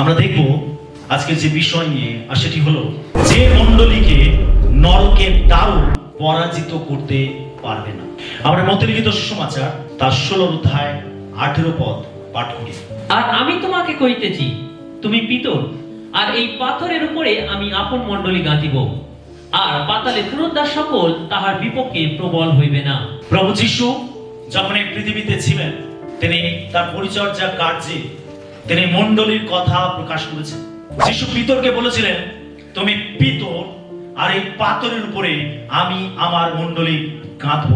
আমরা দেখব আজকের যে বিষয় নিয়ে, আর সেটি হলো যে মণ্ডলীকে নরকের দারুণ পরাজিত করতে পারবে না। আমরা মধ্যলিখিত সুসমাচার তার 16 অধ্যায় 18 পদ পাঠ করি। আর আমি তোমাকে কইতেছি, তুমি পিতর, আর এই পাথরের উপরে আমি আপন মণ্ডলী গাঁথিব, আর পাতালে পুনরুদ্ধার সকল তাহার বিপক্ষে প্রবল হইবে না। প্রভু যিশু যখন এই পৃথিবীতে ছিলেন, তিনি তার পরিচর্যা কার্যে তিনি মণ্ডলীর কথা প্রকাশ করেছেন। যিশু পিতরকে বলেছিলেন, তুমি পিতর, আর এই পাথরের উপরে আমি আমার মণ্ডলী গাঁথব,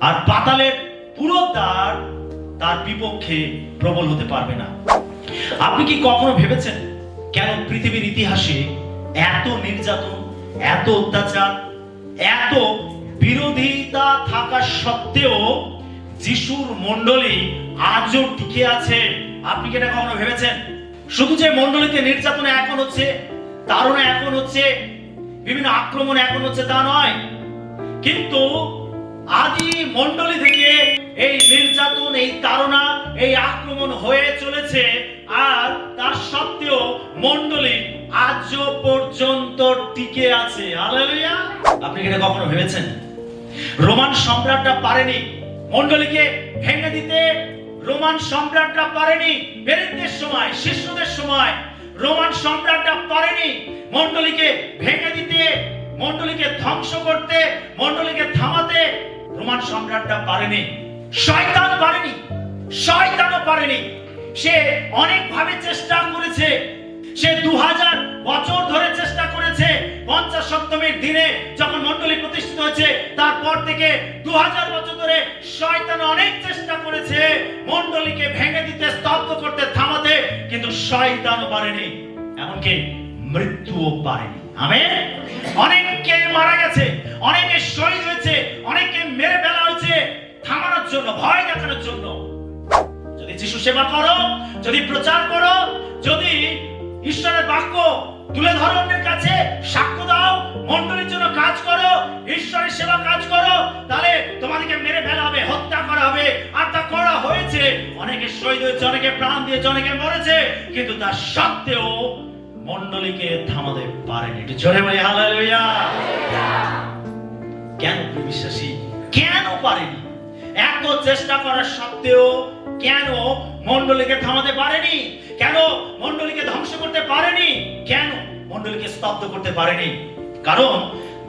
আর পাতালের পুনরুদ্ধার তার বিপক্ষে প্রবল হতে পারবে না। আপনি কি কখনো ভেবেছেন কেন পৃথিবীর ইতিহাসে এত নির্যাতন, এত অত্যাচার, এত বিরোধিতা থাকা সত্ত্বেও যিশুর মণ্ডলী আজও টিকে আছে? আপনি কি এটা কখনো ভেবেছেন? শুধু যে মণ্ডলীতে নির্যাতন এখন হচ্ছে, তাড়না এখন হচ্ছে, বিভিন্ন আক্রমণ এখন হচ্ছে তা নয়, কিন্তু আদি মণ্ডলী থেকে এই নির্যাতন, এই তাড়না, এই আক্রমণ হয়ে চলেছে, আর তার সত্ত্বেও মণ্ডলী আজও পর্যন্ত টিকে আছে। হালেলুয়া! আপনি কি এটা কখনো ভেবেছেন? রোমান সম্রাটরা পারেনি মণ্ডলীকে ভেঙে দিতে। রোমান সম্রাটরা পারেনি প্রেরিতদের সময়, শিষ্যদের সময় রোমান সম্রাটরা পারেনি মণ্ডলীকে ভেঙে দিতে, মণ্ডলীকে ধ্বংস করতে, মণ্ডলীকে থামাতে। রোমান সম্রাটরা পারেনি, শয়তান পারেনি, শয়তানও পারেনি। সে অনেক ভাবে চেষ্টা করেছে, সে 2000 বছর ধরে চেষ্টা করেছে। 50 সপ্তমীর দিনে যখন মণ্ডলী প্রতিষ্ঠিত হয়েছে, তারপর থেকে 2000 বছর ধরে শয়তান অনেক চেষ্টা করেছে মণ্ডলীকে ভেঙে দিতে, স্তব্ধ করতে, থামাতে, কিন্তু শয়তানও পারেনি, এমনকি মৃত্যুও পারেনি। আমেন। অনেকে মারা গেছে, অনেকে শহীদ হয়েছে, অনেকে মেরে ফেলা হয়েছে থামানোর জন্য, ভয় দেখানোর জন্য। যদি যিশু সেবা করো, যদি প্রচার করো, যদি ঈশ্বরের বাক্য তুলে ধরো, অন্যের কাছে সাক্ষ্য দাও, মণ্ডলীর জন্য কাজ করো, ঈশ্বরের সেবা কাজ করো, তাহলে তোমাদেরকে মেরে ফেলা হবে, হত্যা করা হবে। আর তা করা হয়েছে। অনেকে শহীদ হয়েছে, অনেকে প্রাণ দিয়েছে, অনেকে মরেছে, কিন্তু তার সত্ত্বেও মণ্ডলীকে থামাতে পারেনি। একটু জোরে বলি হালেলুয়া! কেন বিশ্বাসী, কেন পারেনি? এত চেষ্টা করার সত্ত্বেও কেন মণ্ডলীকে থামাতে পারেনি? কেন মণ্ডলীকে ধ্বংস করতে পারেনি? কেন মণ্ডলীকে স্তব্ধ করতে পারেনি? কারণ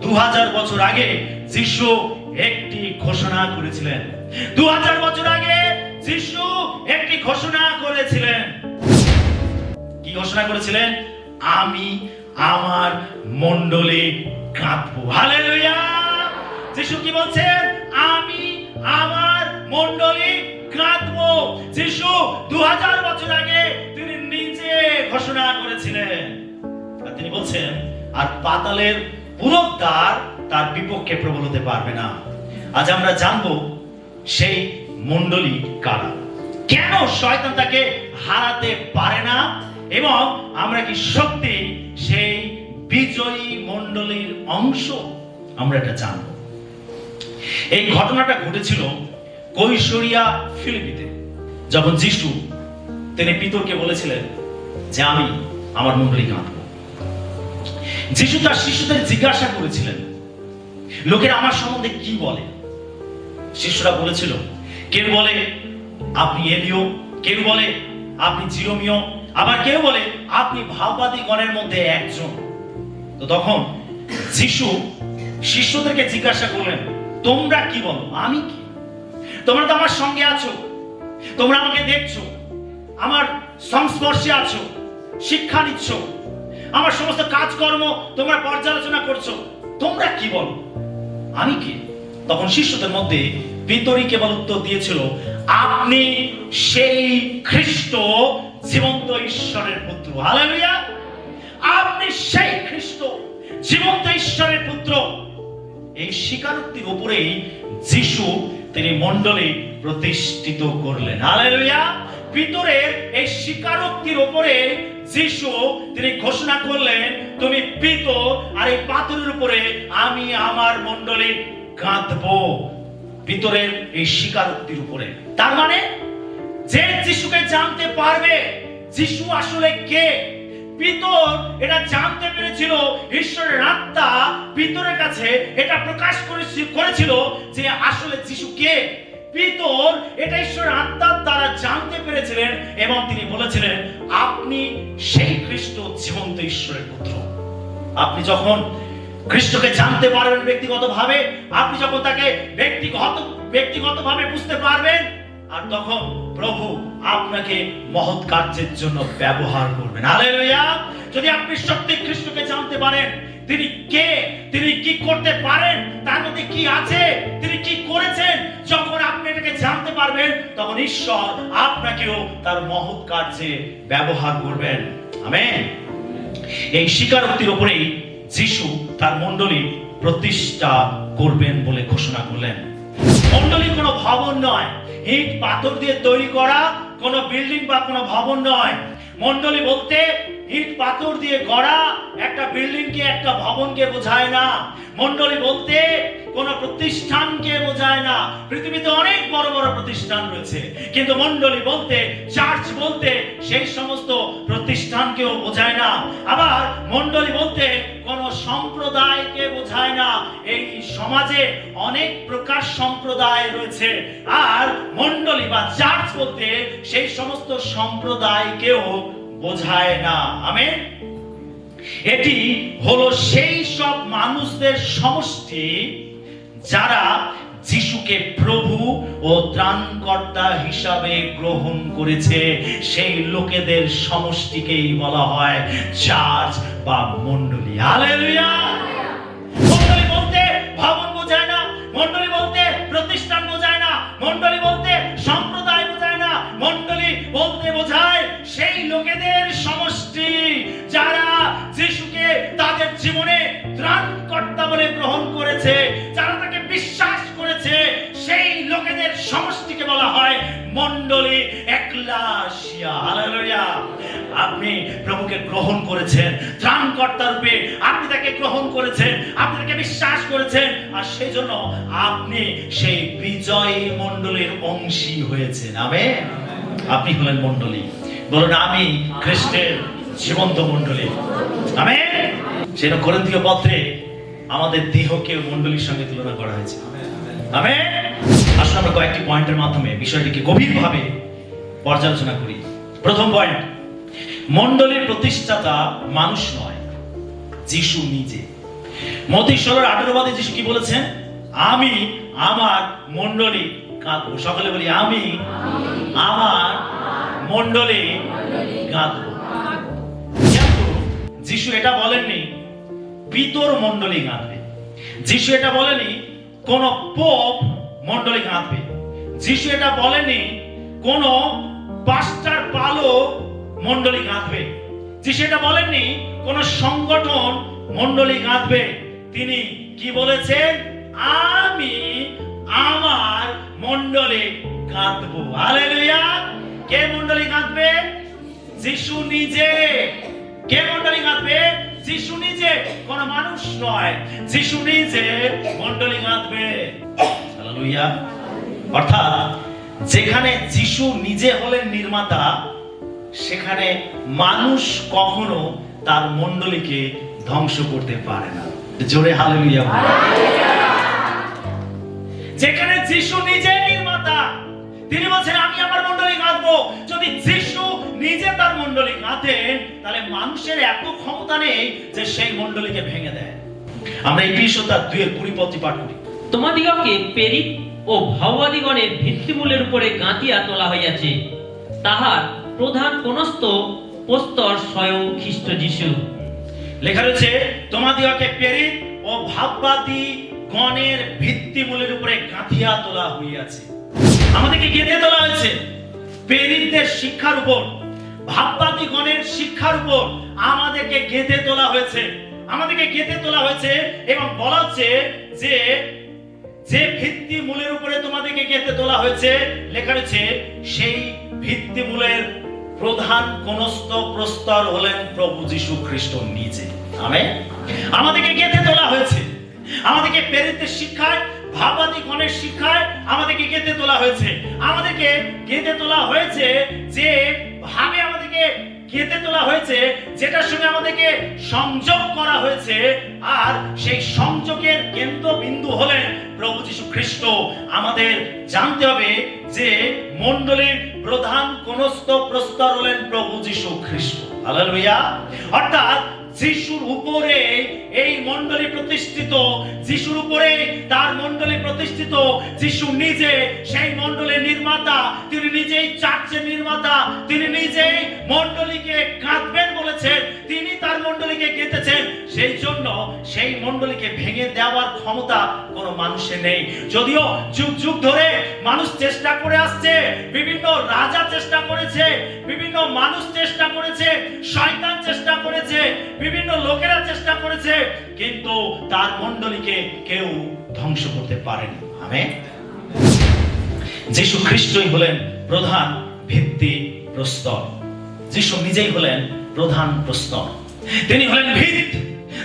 2000 বছর আগে যিশু একটি ঘোষণা করেছিলেন। 2000 বছর আগে যিশু একটি ঘোষণা করেছিলেন। কি ঘোষণা করেছিলেন? আমি আমার মণ্ডলী গাঁথব। হালেলুয়া! যিশু কি বলছেন? আমি আমার মণ্ডলী গাঁথব। যিশু 2000 বছর আগে তিনি নিজে ঘোষণা করেছিলেন, আর তিনি বলছেন, আর পাতালের পুনরুদ্ধার তার বিপক্ষে প্রবল হতে পারবে না। আজ আমরা জানবো সেই মণ্ডলী কারা, কেন শয়তান তাকে হারাতে পারে না, এবং আমরা কি সত্যি সেই বিজয়ী মণ্ডলীর অংশ, আমরা এটা জানবো। এই ঘটনাটা ঘটেছিল কৈশরিয়া ফিলিপিতে, যখন যিশু তিনি পিতরকে বলেছিলেন যে আমি আমার মণ্ডলী গাঁথব। যিশু তার শিষ্যদের জিজ্ঞাসা করেছিলেন, লোকেরা আমার সম্বন্ধে কি বলে? শিষ্যরা বলেছিল, কেউ বলে আপনি এলিও, কেউ বলে আপনি জিরোমীয়, আবার কেউ বলে আপনি ভাববাদী গণের মধ্যে একজন। তো তখন যিশু শিষ্যদেরকে জিজ্ঞাসা করলেন, তোমরা কি বলো, আমি কি? তোমরা তো আমার সঙ্গে আছো, তোমরা আমাকে দেখছো, আমার সংস্পর্শে আছো, শিক্ষা নিচ্ছ, আমার সমস্ত কাজকর্ম তোমরা পর্যালোচনা করছো, তোমরা কি বলো, আমি কি? তখন শিষ্যদের মধ্যে পিতরই কেবল উত্তর দিয়েছিল, আপনি সেই খ্রিস্ট, জীবন্ত ঈশ্বরের পুত্র। হালেলুয়া! আপনি সেই খ্রিস্ট, জীবন্ত ঈশ্বরের পুত্র। এই স্বীকারোক্তির উপরেই যিশু তিনি মণ্ডলী প্রতিষ্ঠিত করলেন। হালেলুয়া! পিতরের এই স্বীকারোক্তির উপরে যিশু তিনি ঘোষণা করলেন, তুমি পিতর, আর এই পাথরের উপরে আমি আমার মণ্ডলী গাঁথব। পিতরের এই স্বীকারোক্তির উপরে, তার মানে যে যিশুকে জানতে পারবে, যিশু আসলে কে। পিতর এটা জানতে পেরেছিল, ঈশ্বরের আত্মা পিতরের কাছে এটা প্রকাশ করেছিল যে আসলে যিশু কে। পিতর এটা ঈশ্বরের আত্মার দ্বারা জানতে পেরেছিলেন এবং তিনি বলেছিলেন, আপনি সেই খ্রিস্ট, জীবন্ত ঈশ্বরের পুত্র। আপনি যখন খ্রিস্টকে জানতে পারবেন ব্যক্তিগতভাবে, আপনি যখন তাকে ব্যক্তিগতভাবে বুঝতে পারবেন, আর তখন প্রভু আপনাকে মহৎ কার্যের জন্য ব্যবহার করবেন। হালেলুয়া। যদি আপনি সত্যি খ্রিস্টকে জানতে পারেন, তিনি কে, তিনি কি করতে পারেন, তার মধ্যে কি আছে, তিনি কি করেছেন, যখন আপনি এটাকে জানতে পারবেন, তখন ঈশ্বর আপনাকেও তার মহৎ কার্যে ব্যবহার করবেন। আমেন। এই স্বীকারোক্তির উপরেই যিশু তার মণ্ডলী প্রতিষ্ঠা করবেন বলে ঘোষণা করলেন। মণ্ডলী কোনো ভবন নয়, ইট পাথর দিয়ে তৈরি করা কোনো বিল্ডিং বা কোনো ভবন নয়। মণ্ডলী বলতে ইট পাথর দিয়ে গড়া একটা বিল্ডিংকে, একটা ভবনকে বোঝায় না। মণ্ডলী বলতে কোন প্রতিষ্ঠানকে বোঝায় না। পৃথিবীতে অনেক বড় বড় প্রতিষ্ঠান রয়েছে, কিন্তু মণ্ডলী বলতে, চার্চ বলতে সেই সমস্ত প্রতিষ্ঠানকেও বোঝায় না। আবার মণ্ডলী বলতে কোন সম্প্রদায়কে বোঝায় না। এই সমাজে অনেক প্রকার সম্প্রদায় রয়েছে, আর মণ্ডলী বা চার্চ বলতে সেই সমস্ত সম্প্রদায়কেও বোঝায় না। আমেন। এটি হলো সেই সব মানুষদের সমষ্টি যারা যিশুকে প্রভু ও ত্রাণকর্তা হিসাবে গ্রহণ করেছে। সেই লোকেদের সমষ্টিকেই বলা হয় চার্চ বা মণ্ডলী। হালেলুয়া। মণ্ডলী বলতে ভবন বোঝায় না, মণ্ডলী বলতে প্রতিষ্ঠান বোঝায় না, মণ্ডলী বলতে সম্প্রদায় বোঝায় না। মণ্ডলী বলতে বোঝায় সেই লোকেদের সমষ্টি যারা যিশুকে তাদের জীবনে ত্রাণকর্তা বলে গ্রহণ করেছে, যারা তাকে বিশ্বাস করেছে, সেই লোকেদের সমষ্টিকে বলা হয় মণ্ডলী, এক্লেসিয়া। হালেলুয়া। আপনি প্রভুকে গ্রহণ করেছেন ত্রাণকর্তা রূপে, আপনি তাকে গ্রহণ করেছেন, আপনি তাকে বিশ্বাস করেছেন, আর সেই জন্য আপনি সেই বিজয়ী মণ্ডলীর অংশী হয়েছেন। আমেন। আপনি হলেন মণ্ডলী। বলুন, আমি খ্রিস্টের জীবন্ত মণ্ডলী। আমেন। সেটা করিন্থীয় পত্রে আমাদের দেহকে মণ্ডলীর সঙ্গে তুলনা করা হয়েছে। আমেন। আসলে আমরা কয়েকটি পয়েন্টের মাধ্যমে বিষয়টিকে গভীরভাবে পর্যালোচনা করি। প্রথম পয়েন্ট, মণ্ডলীর প্রতিষ্ঠাতা মানুষ নয়, যিশু নিজে। মত্তী 16:18 যিশু কি বলেছেন? আমি আমার মণ্ডলী গাঁথবো। সকলে বলি, আমি আমার মণ্ডলী গাঁথবো। কিন্তু যিশু এটা বলেননি পিতর মণ্ডলী গাঁথবে। যিশু এটা বলেনি কোন পোপ মণ্ডলী গাঁথবে। যিশু এটা বলেনি কোন পাস্টার পালক মণ্ডলী গাঁথবে। যিশু এটা বলেননি কোন সংগঠন মণ্ডলী গাঁথবে। তিনি কি বলেছেন? আমি আমার মণ্ডলী গাঁথবো। হালেলুয়া। কে মণ্ডলী গাঁথবে? যিশু নিজে। কে মণ্ডলী গাঁথবে? যিশু নিজে, কোন মানুষ নয়। যিশু নিজে মণ্ডলী গাঁথবে। হালেলুয়া। অর্থাৎ যেখানে যিশু নিজে হলেন নির্মাতা, সেখানে মানুষ কখনো তার মণ্ডলীকে ধ্বংস করতে পারে না। জোরে হালেলুয়া। যেখানে যিশু নিজে নির্মাতা, তিনি বলছেন আমি আমার মণ্ডলী গাঁথবো। যদি যিশু নিজে তার মণ্ডলী গাঁথেন, তাহলে মানুষের এত ক্ষমতা নেই যে সেই মণ্ডলীকে ভেঙে দেয়। আমরা এই 20:2 পাঠ করি। তোমাদিগকে প্রেরিত ও ভাওবাদিগণের ভিত্তিমূলের উপরে গাঁথিয়া তোলা হইয়াছে, তাহার প্রধান কোনস্থ প্রস্তর স্বয়ং খ্রিস্ট যিশু। লেখা রয়েছে তোমাদিগকে প্রেরিত ও ভাববাদী গণের ভিত্তিমূলের উপরে গাঁথিয়া তোলা হইয়াছে। আমাদেরকে গেঁথে তোলা হয়েছে প্রেরিতদের শিক্ষার উপর, ভাববাদী গণের শিক্ষার উপর আমাদেরকে গেঁথে তোলা হয়েছে। আমাদেরকে গেঁথে তোলা হয়েছে এবং বলা হচ্ছে যে যে ভিত্তিমূলের উপরে তোমাদেরকে গেঁথে তোলা হয়েছে, লেখা রয়েছে সেই ভিত্তিমূলের প্রধান কোনস্থ প্রস্তর হলেন প্রভু যীশু খ্রিস্ট নিজে। আমেন। আমাদেরকে গেঁথে তোলা হয়েছে, আমাদেরকে প্রেরিতদের শিক্ষায়, ভাববাদী গণের শিক্ষায় আমাদেরকে গেঁথে তোলা হয়েছে। আমাদেরকে গেঁথে তোলা হয়েছে যে ভাবে আমাদেরকে আমাদেরকে কেটে তোলা হয়েছে, যেটার সঙ্গে আমাদেরকে সংযোগ করা হয়েছে, আর সেই সংযোগের কেন্দ্রবিন্দু হলেন প্রভু যীশু খ্রিস্ট। আমাদের জানতে হবে যে মণ্ডলীর প্রধান কোনস্থ প্রস্তর হলেন প্রভু যীশু খ্রিস্ট। হালেলুয়া। অর্থাৎ যিশুর উপরে এই মণ্ডলী প্রতিষ্ঠিত, যিশুর উপরে তার মণ্ডলী প্রতিষ্ঠিত। যিশু নিজে সেই মণ্ডলীর নির্মাতা, তিনি নিজেই চার্চের নির্মাতা, তিনি নিজেই মণ্ডলীকে গাঁথবেন বলেছেন, তিনি তার মণ্ডলীকে গেঁথেছেন। সেই জন্য সেই মণ্ডলীকে ভেঙে দেওয়ার ক্ষমতা কোনো মানুষের নেই। যদিও যুগ যুগ ধরে মানুষ চেষ্টা করে আসছে, বিভিন্ন রাজা চেষ্টা করেছে, বিভিন্ন মানুষ চেষ্টা করেছে, শয়তান চেষ্টা করেছে, বিভিন্ন লোকেরা চেষ্টা করেছে, কিন্তু তার মণ্ডলীকে কেউ ধ্বংস করতে পারেনি। আমেন। যীশু খ্রিস্টই হলেন প্রধান ভিত্তি প্রস্তর। যীশু নিজেই হলেন প্রধান প্রস্তর, তিনি হলেন ভিত,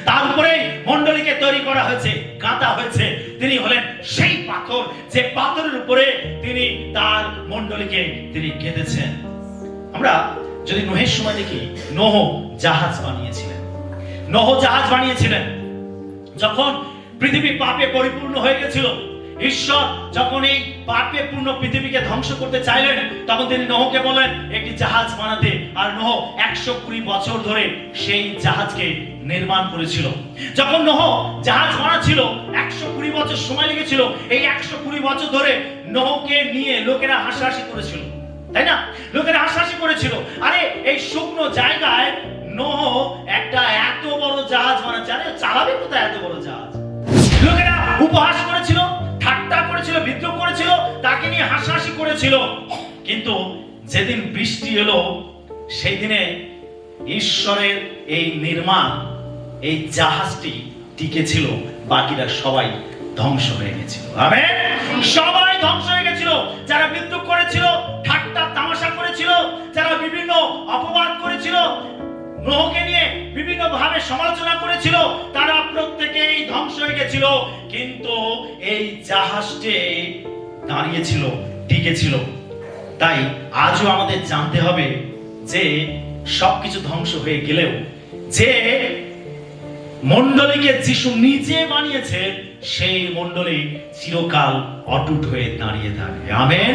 তার উপরে মণ্ডলীকে তৈরি করা হয়েছে, গাঁথা হয়েছে। তিনি হলেন সেই পাথর, যে পাথরের উপরে তিনি তার মণ্ডলীকে তিনি গেঁথেছেন। আমরা যদি নোহের সময় দেখি, নোহ জাহাজ বানিয়েছিলেন। নোহ জাহাজ বানিয়েছিলেন যখন পৃথিবী পাপে পরিপূর্ণ হয়ে গেছিল। ঈশ্বর যখন এই পাপে পূর্ণ পৃথিবীকে ধ্বংস করতে চাইলেন, তখন তিনি নোহকে বলেন একটি জাহাজ বানাতে। আর নোহ 120 বছর ধরে সেই জাহাজকে নির্মাণ করেছিল। যখন নোহ জাহাজ বানাচ্ছিল, 120 বছর সময় লেগেছিল। এই 120 বছর ধরে নোহকে নিয়ে লোকেরা হাসাহাসি করেছিল, তাই না? লোকেরা হাসাহাসি করেছিল, আরে এই শুকনো জায়গায় নোহ একটা এত বড় জাহাজ বানাচ্ছে, আরে চালাবে কোথায় এত বড় জাহাজ? লোকেরা উপহাস করেছিল, ঠাট্টা করেছিল, বিদ্রুপ করেছিল, তাকে নিয়ে হাসাহাসি করেছিল। কিন্তু যেদিন বৃষ্টি এলো, সেই দিনে ঈশ্বরের এই নির্মাণ, এই জাহাজটি টিকে ছিল, বাকিরা সবাই ধ্বংস হয়ে গেছিল। আমেন। সবাই ধ্বংস হয়ে গেছিল। যারা বিদ্রুপ করেছিল, ঠাট্টা তামাশা করেছিল, যারা বিভিন্ন অপবাদ করেছিল, নোহকে নিয়ে বিভিন্ন ভাবে সমালোচনা করেছিল, তারা প্রত্যেকেই ধ্বংস হয়ে গেছিল। কিন্তু এই জাহাজটি দাঁড়িয়েছিল, টিকেছিল। তাই আজও আমাদের জানতে হবে যে সবকিছু ধ্বংস হয়ে গেলেও যে মণ্ডলীকে যিশু নিজে বানিয়েছে, সেই মণ্ডলী চিরকাল অটুট হয়ে দাঁড়িয়ে থাকবে। আমেন।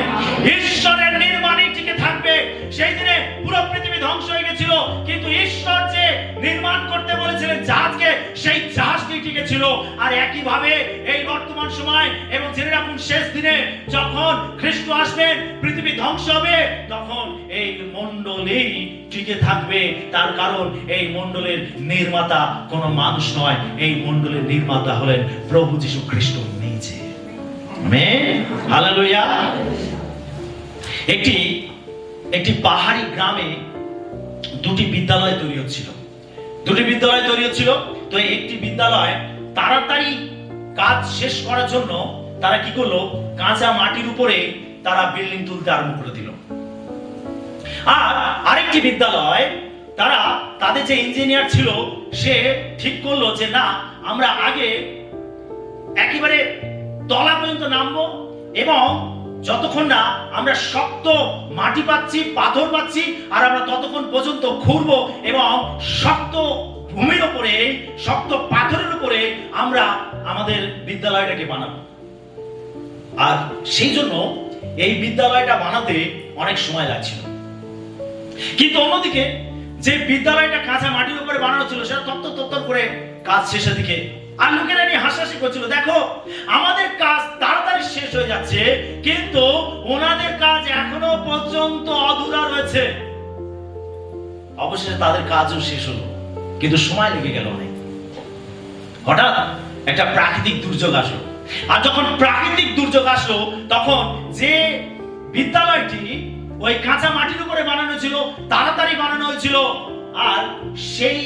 ঈশ্বরের নির্মাণই টিকে থাকবে। সেই দিনে পুরো পৃথিবী ধ্বংস হয়ে গেছিল, কিন্তু ঈশ্বর যে নির্মাণ করতে বলেছিলেন জাহাজকে, সেই জাহাজটি টিকে ছিল। আর একই ভাবে এই বর্তমান সময় এবং জেনে রাখুন, শেষ দিনে যখন খ্রিস্ট আসবেন, পৃথিবী ধ্বংস হবে, তখন এই মণ্ডলী টিকে থাকবে। তার কারণ এই মণ্ডলের নির্মাতা কোনো মানুষ নয়, এই মণ্ডলের নির্মাতা হলেন প্রভু যীশু খ্রিস্ট নিজে। আমেন। হালেলুয়া। একটি পাহাড়ি গ্রামে দুটি বিদ্যালয় তৈরি হচ্ছিল। তো একটি বিদ্যালয় তাড়াতাড়ি কাজ শেষ করার জন্য তারা কি করলো, কাঁচা মাটির উপরে তারা বিল্ডিং তুলতে আরম্ভ করে দিল। আর আরেকটি বিদ্যালয়, তারা তাদের যে ইঞ্জিনিয়ার ছিল, সে ঠিক করলো যে না, আমরা আগে একেবারে তলা পর্যন্ত নামবো, এবং যতক্ষণ না আমরা শক্ত মাটি পাচ্ছি, পাথর পাচ্ছি, আর আমরা ততক্ষণ পর্যন্ত ঘুরবো এবং শক্ত ভূমির উপরে, শক্ত পাথরের উপরে আমরা আমাদের বিদ্যালয়টাকে বানাবো। আর সেই জন্য এই বিদ্যালয়টা বানাতে অনেক সময় লাগছিল। কিন্তু অন্যদিকে যে বিদ্যালয়টা কাঁচা মাটির উপরে বানানো ছিল, সেটা তত্তর করে কাজ শেষের দিকে। আর লোকেরা নিয়ে হাসাহাসি করছিল, দেখো আমাদের কাজ তাড়াতাড়ি শেষ হয়ে যাচ্ছে, কিন্তু ওনাদের কাজ এখনো পর্যন্ত অধুরা রয়েছে। অবশেষে তাদের কাজও শেষ হলো, কিন্তু সময় লেগে গেল অনেক। হঠাৎ একটা প্রাকৃতিক দুর্যোগ আসলো। আর যখন প্রাকৃতিক দুর্যোগ আসলো, তখন যে বিদ্যালয়টি ওই কাঁচা মাটির উপরে বানানো ছিল, তাড়াতাড়ি বানানো হয়েছিল, আর সেই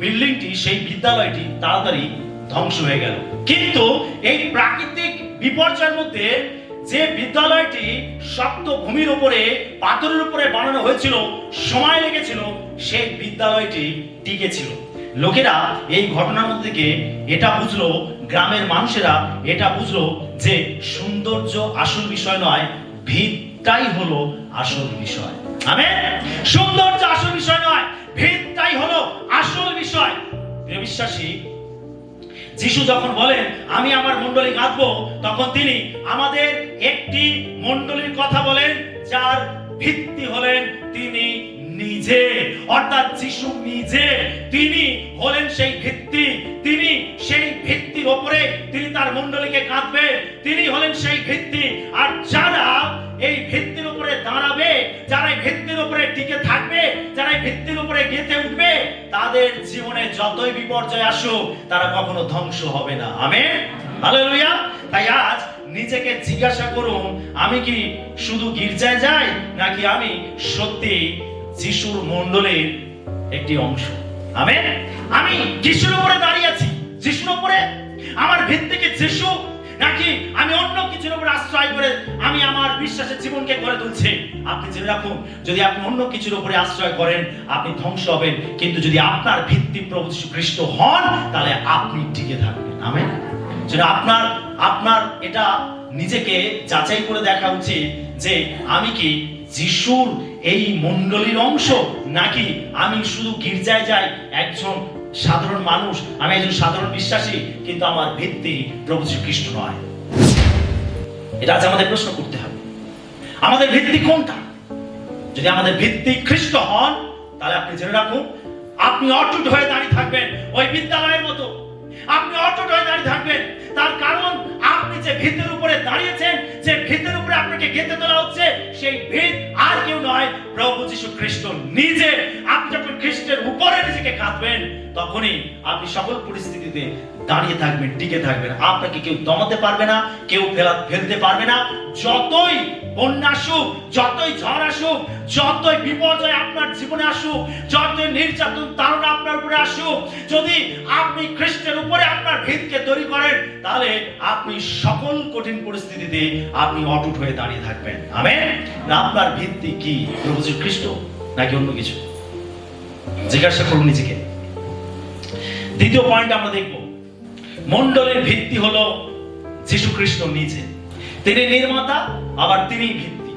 বিল্ডিংটি, সেই বিদ্যালয়টি তাড়াতাড়ি ধ্বংস হয়ে গেল। কিন্তু এই প্রাকৃতিক বিপর্যয়ের মধ্যে যে বিদ্যালয়টি শক্ত ভূমির উপরে, পাথরের উপরে বানানো হয়েছিল, সময় লেগেছিল, সেই বিদ্যালয়টি টিকে ছিল। লোকেরা এই ঘটনার মধ্যে থেকে এটা বুঝলো, গ্রামের মানুষেরা এটা বুঝলো যে সৌন্দর্য আসল বিষয় নয়, ভিতটাই হলো আসল বিষয়। আমেন। সৌন্দর্য আসল বিষয় নয়, ভিতটাই হলো আসল বিষয়। প্রিয় বিশ্বাসী, যিশু যখন বলেন আমি আমার মণ্ডলী গাঁথবো, তখন তিনি আমাদের একটি মণ্ডলীর কথা বলেন যার ভিত্তি হলেন তিনি নিজে, অর্থাৎ যিশু নিজে। তিনি হলেন সেই ভিত্তি, তিনি সেই ভিত্তির উপরে তিনি তার মণ্ডলীকে গাঁথবেন, তিনি হলেন সেই ভিত্তি। আর যারা এই ভিত্তির উপরে দাঁড়াবে, যারা এই ভিত্তির উপরে টিকে থাকবে, যারা এই ভিত্তির উপরে গেঁথে উঠবে, তাদের জীবনে যতই বিপর্যয় আসুক তারা কখনো ধ্বংস হবে না। Amen, hallelujah. তাই আজ নিজেকে জিজ্ঞাসা করুন, আমি কি শুধু গির্জায় যাই, নাকি আমি সত্যি যিশুর মণ্ডলীর একটি অংশ? আমেন। আমি যিশুর উপরে দাঁড়িয়ে আছি, যিশুর উপরে আমার ভিত্তি কি যিশু, নাকি আমি অন্য কিছুর উপর আশ্রয় করে আমি আমার বিশ্বাসের জীবনকে গড়ে তুলছি? আপনি জেনে রাখুন, যদি আপনি অন্য কিছুর উপরে আশ্রয় করেন আপনি ধ্বংস হবেন, কিন্তু যদি আপনার ভিত্তি প্রভু যীশু খ্রিস্ট হন তাহলে আপনি টিকে থাকবেন। আমেন। যেটা আপনার এটা নিজেকে যাচাই করে দেখা উচিত যে আমি কি যিশুর এই মণ্ডলীর অংশ, নাকি আমি শুধু গির্জায় যাই, একজন সাধারণ মানুষ, আমি একজন সাধারণ বিশ্বাসী, কিন্তু আমার ভিত্তি প্রভু যীশু খ্রিস্ট নয়। এটা আজ আমাদের প্রশ্ন করতে হবে, আমাদের ভিত্তি কোনটা? যদি আমাদের ভিত্তি খ্রিস্ট হন তাহলে আপনি জেনে রাখুন, আপনি অটুট হয়ে দাঁড়িয়ে থাকবেন ওই বিদ্যালয়ের মতো। আপনি অটুট হয়ে দাঁড়িয়ে থাকবেন, তার কারণ আপনি যে ভিতের উপরে দাঁড়িয়েছেন, যে ভিতের উপরে আপনাকে গেঁথে তোলা হচ্ছে, সেই ভিত আর কেউ নয়, প্রভু যীশু খ্রিস্ট নিজে। আপনি যখন খ্রিস্টের উপরে নিজেকে গাঁথবেন, তখনই আপনি সকল পরিস্থিতিতে দাঁড়িয়ে থাকবেন, টিকে থাকবেন। আপনাকে কেউ দমাতে পারবে না, কেউ ফেলতে পারবে না। যতই বন্যা আসুক, যতই ঝড় আসুক, যতই বিপর্যয় আপনার জীবনে আসুক, যতই নির্যাতন তাড়না আপনার উপরে আসুক, যদি আপনি খ্রিস্টের উপরে আপনার ভিতকে তৈরি করেন, তাহলে আপনি সকল কঠিন পরিস্থিতিতে আপনি অটুট হয়ে দাঁড়িয়ে থাকবেন। আমেন। না আপনার ভিত্তি কি প্রভু যীশু খ্রিস্ট, নাকি অন্য কিছু? জিজ্ঞাসা করুন নিজেকে। দ্বিতীয় পয়েন্ট আমরা দেখব, মণ্ডলীর ভিত্তি হলো যীশু খ্রিস্ট নিজে। তিনি নির্মাতা, আবার তিনি ভিত্তি।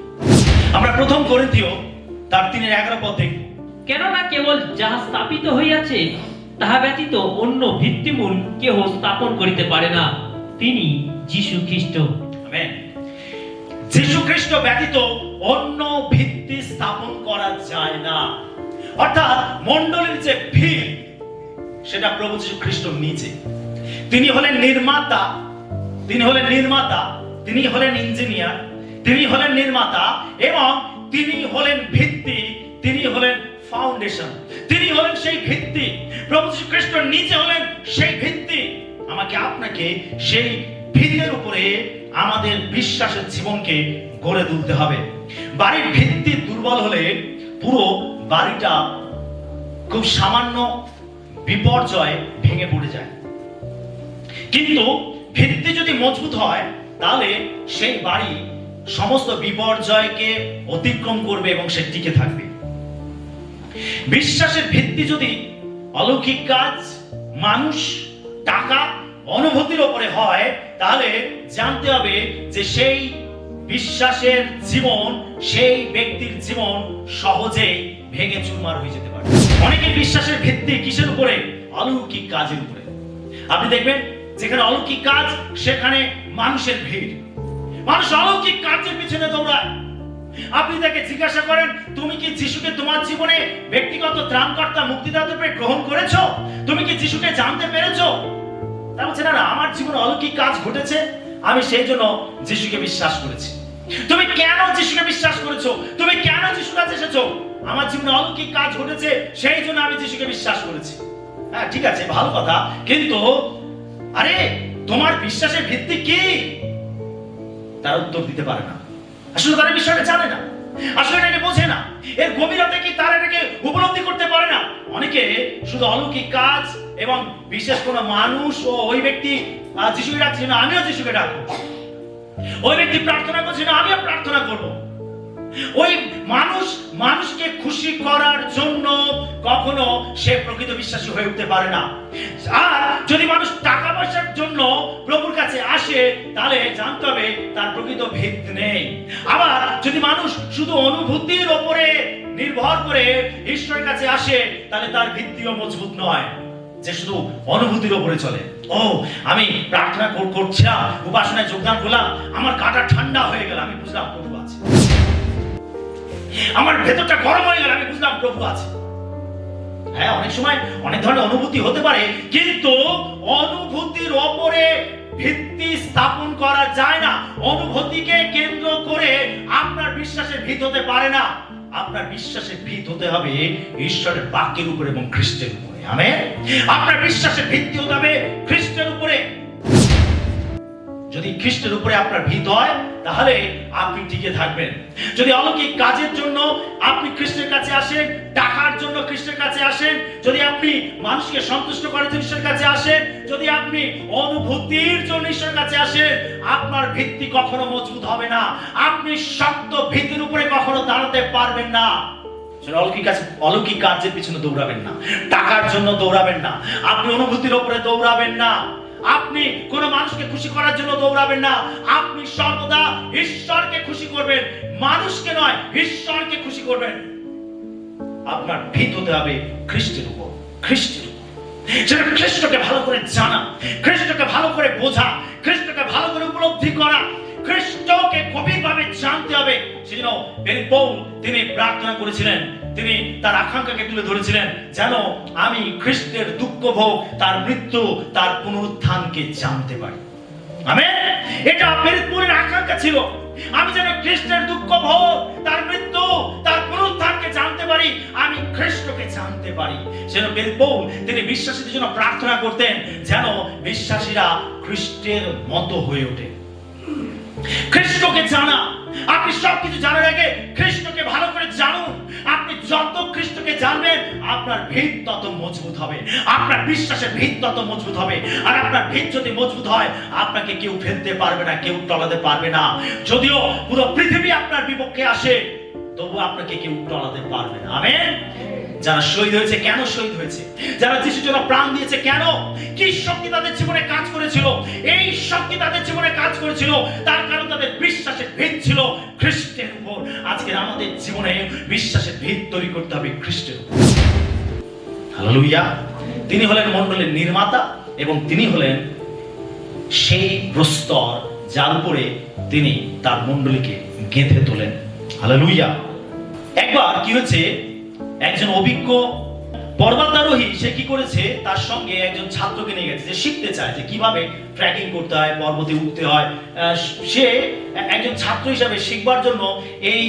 আমরা প্রথম করিন্থীয় তার 3:11 পদ দেখব। কেননা কেবল যাহা স্থাপিত হইয়াছে তাহা ব্যতীত অন্য ভিত্তিমূল কেহ স্থাপন করিতে পারে না, তিনি যীশু খ্রিস্ট। আমেন। যীশু খ্রিস্ট ব্যতীত অন্য ভিত্তি স্থাপন করা যায় না। অর্থাৎ মণ্ডলীর যে ভিত, সেটা প্রভু যীশু খ্রিস্ট নিজে। তিনি হলেন নির্মাতা, তিনি হলেন নির্মাতা, তিনি হলেন ইঞ্জিনিয়ার, তিনি হলেন নির্মাতা, এবং তিনি হলেন ভিত্তি, তিনি হলেন ফাউন্ডেশন, তিনি হলেন সেই ভিত্তি। প্রভু যীশু খ্রিস্ট নিজে হলেন সেই ভিত্তি। আমাকে আপনাকে সেই ভিত্তির উপরে আমাদের বিশ্বাসের জীবনকে গড়ে তুলতে হবে। বাড়ির ভিত্তি দুর্বল হলে পুরো বাড়িটা খুব সামান্য বিপর্যয় ভেঙে পড়ে যায়, কিন্তু ভিত্তি যদি মজবুত হয় তাহলে সেই বাড়ি সমস্ত বিপর্যয়কে অতিক্রম করবে এবং সে টিকে থাকবে। বিশ্বাসের ভিত্তি যদি অলৌকিক কাজ, মানুষ, টাকা, অনুভূতির উপরে হয়, তাহলে জানতে হবে যে সেই বিশ্বাসের জীবন, সেই ব্যক্তির জীবন সহজেই ভেঙে চুরমার হয়ে যেতে পারে। অনেকের বিশ্বাসের ভিত্তি কিসের উপরে? অলৌকিক কাজের উপরে। আপনি দেখবেন যেখানে অলৌকিক কাজ, সেখানে মানুষের ভিড়। মানুষ অলৌকিক কাজের পিছনে দৌড়ায়। আপনি তাকে জিজ্ঞাসা করেন, তুমি কি যিশুকে তোমার জীবনে ব্যক্তিগত ত্রাণকর্তা, মুক্তিদাতা রূপে গ্রহণ করেছো? তুমি কি যিশুকে জানতে পেরেছো? তা বলছে, না, আমার জীবনে অলৌকিক কাজ ঘটেছে, আমি সেই জন্য যিশুকে বিশ্বাস করেছি। তুমি কেন যিশুকে বিশ্বাস করেছো? তুমি কেন যিশুর কাছে এসেছো? আমার জীবনে অলৌকিক কাজ ঘটেছে, সেই জন্য আমি যিশুকে বিশ্বাস করেছি। হ্যাঁ, ঠিক আছে, ভালো কথা, কিন্তু আরে তোমার বিশ্বাসের ভিত্তি কি? তার উত্তর দিতে পারে না। আসলে তারা বিষয়টা জানে না, আসলে এটাকে বোঝে না, এর গভীরতা কি তারা এটাকে উপলব্ধি করতে পারে না। অনেকে শুধু অলৌকিক কাজ এবং বিশেষ কোনো মানুষ ও ওই ব্যক্তি যিশুকে ডাকছে না, আমিও যিশুকে ডাকবো। ওই ব্যক্তি প্রার্থনা করছে না, আমিও প্রার্থনা করবো। ওই মানুষকে খুশি করার জন্য কখনো সে প্রকৃত বিশ্বাসী হয়ে উঠতে পারে না। আর যদি মানুষ টাকা পয়সার জন্য প্রভুর কাছে আসে, তাহলে জানতে হবে তার প্রকৃত ভিত নেই। আবার যদি মানুষ শুধু অনুভূতির উপরে নির্ভর করে ঈশ্বরের কাছে আসে, তাহলে তার ভিত্তিও মজবুত নয়। যে শুধু অনুভূতির উপরে চলে, ও আমি প্রার্থনা করছিলাম, উপাসনায় যোগদান করলাম, আমার গাটা ঠান্ডা হয়ে গেল, আমি বুঝলাম প্রভু আছে। আমার ভেতরটা গরম হয়ে গেল, আমি বুঝলাম প্রভু আছে। হ্যাঁ, অনেক সময় অনেক ধরনের অনুভূতি হতে পারে, কিন্তু অনুভূতির ওপরে ভিত্তি স্থাপন করা যায় না। অনুভূতিকে কেন্দ্র করে আপনার বিশ্বাসের ভিত হতে পারে না। আপনার বিশ্বাসের ভিত হতে হবে ঈশ্বরের বাক্যের উপরে এবং খ্রিস্টের উপরে। আমেন। আপনার বিশ্বাসের ভিত্তি হতে হবে খ্রিস্টের উপরে। যদি খ্রিস্টের উপরে আপনার ভিত হয়, তাহলে আপনি টিকে থাকবেন। যদি অলৌকিক কাজের জন্য আপনি খ্রিস্টের কাছে আসেন, টাকার জন্য খ্রিস্টের কাছে আসেন, যদি আপনি মানুষকে সন্তুষ্ট করার জন্য ঈশ্বরের কাছে আসেন, যদি আপনি অনুভূতির জন্য ঈশ্বরের কাছে আসেন, আপনার ভিত্তি কখনো মজবুত হবে না। আপনি শক্ত ভিত্তির উপরে কখনো দাঁড়াতে পারবেন না। অলৌকিক কাজের পিছনে দৌড়াবেন না, টাকার জন্য দৌড়াবেন না, আপনি অনুভূতির উপরে দৌড়াবেন না, আপনি কোন মানুষকে খুশি করার জন্য দৌড়াবেন না। আপনি সর্বদা ঈশ্বরকে খুশি করবেন, মানুষকে নয়, ঈশ্বরকে খুশি করবেন। আপনার ভিত হতে হবে খ্রিস্টের উপর, খ্রিস্টের উপর। সেটা খ্রিস্টকে ভালো করে জানা, খ্রিস্টকে ভালো করে বোঝা, খ্রিস্টকে ভালো করে উপলব্ধি করা, খ্রিস্টকে গভীরভাবে জানতে হবে। সেজন্য পৌল তিনি প্রার্থনা করেছিলেন, তিনি তার আকাঙ্ক্ষাকে তুলে ধরেছিলেন, যেন আমি খ্রিস্টের দুঃখ ভোগ, তার মৃত্যু, তার পুনরুত্থানকে জানতে পারি। আমেন। এটা পৌলের আকাঙ্ক্ষা ছিল, আমি যেন খ্রিস্টের দুঃখ ভোগ, তার মৃত্যু, তার পুনরুত্থানকে জানতে পারি, আমি খ্রিস্টকে জানতে পারি। সেজন্য পৌল তিনি বিশ্বাসীদের জন্য প্রার্থনা করতেন, যেন বিশ্বাসীরা খ্রিস্টের মতো হয়ে ওঠে। খ্রিস্টকে জানা, আপনি সবকিছু জানার আগে খ্রিস্টকে ভালো করে জানুন। আপনি যত খ্রিস্টকে জানবেন, আপনার ভিত তত মজবুত হবে, আপনার বিশ্বাসের ভিত তত মজবুত হবে। আর আপনার ভিত যদি মজবুত হয়, আপনাকে কেউ ফেলতে পারবে না, কেউ টলাতে পারবে না। যদিও পুরো পৃথিবী আপনার বিপক্ষে আসে, তবু আপনাকে কেউ টলাতে পারবে না। আমেন। যারা শহীদ হয়েছে, কেন শহীদ হয়েছে? যারা যিশুর জন্য প্রাণ দিয়েছে, কেন? কি শক্তি তাদের জীবনে কাজ করেছিল? এই শক্তি তাদের জীবনে কাজ করেছিল, তার কারণ তাদের বিশ্বাসের ভিত ছিল খ্রিস্টের উপর। আজকে আমাদের জীবনে বিশ্বাসের ভিত তৈরি করতে হবে খ্রিস্টের উপর। হালেলুয়া। তিনি হলেন মণ্ডলের নির্মাতা এবং তিনি হলেন সেই প্রস্তর যার উপরে তিনি তার মণ্ডলীকে গেঁথে তোলেন। হালেলুয়া। একবার কি হচ্ছে, একজন অভিজ্ঞ পর্বতারোহী সে কি করেছে, তার সঙ্গে একজন ছাত্রকে নিয়ে গেছে, যে শিখতে চায় যে কিভাবে ট্রেকিং করতে হয়, পর্বতে উঠতে হয়। সে একজন ছাত্র হিসাবে শিখবার জন্য এই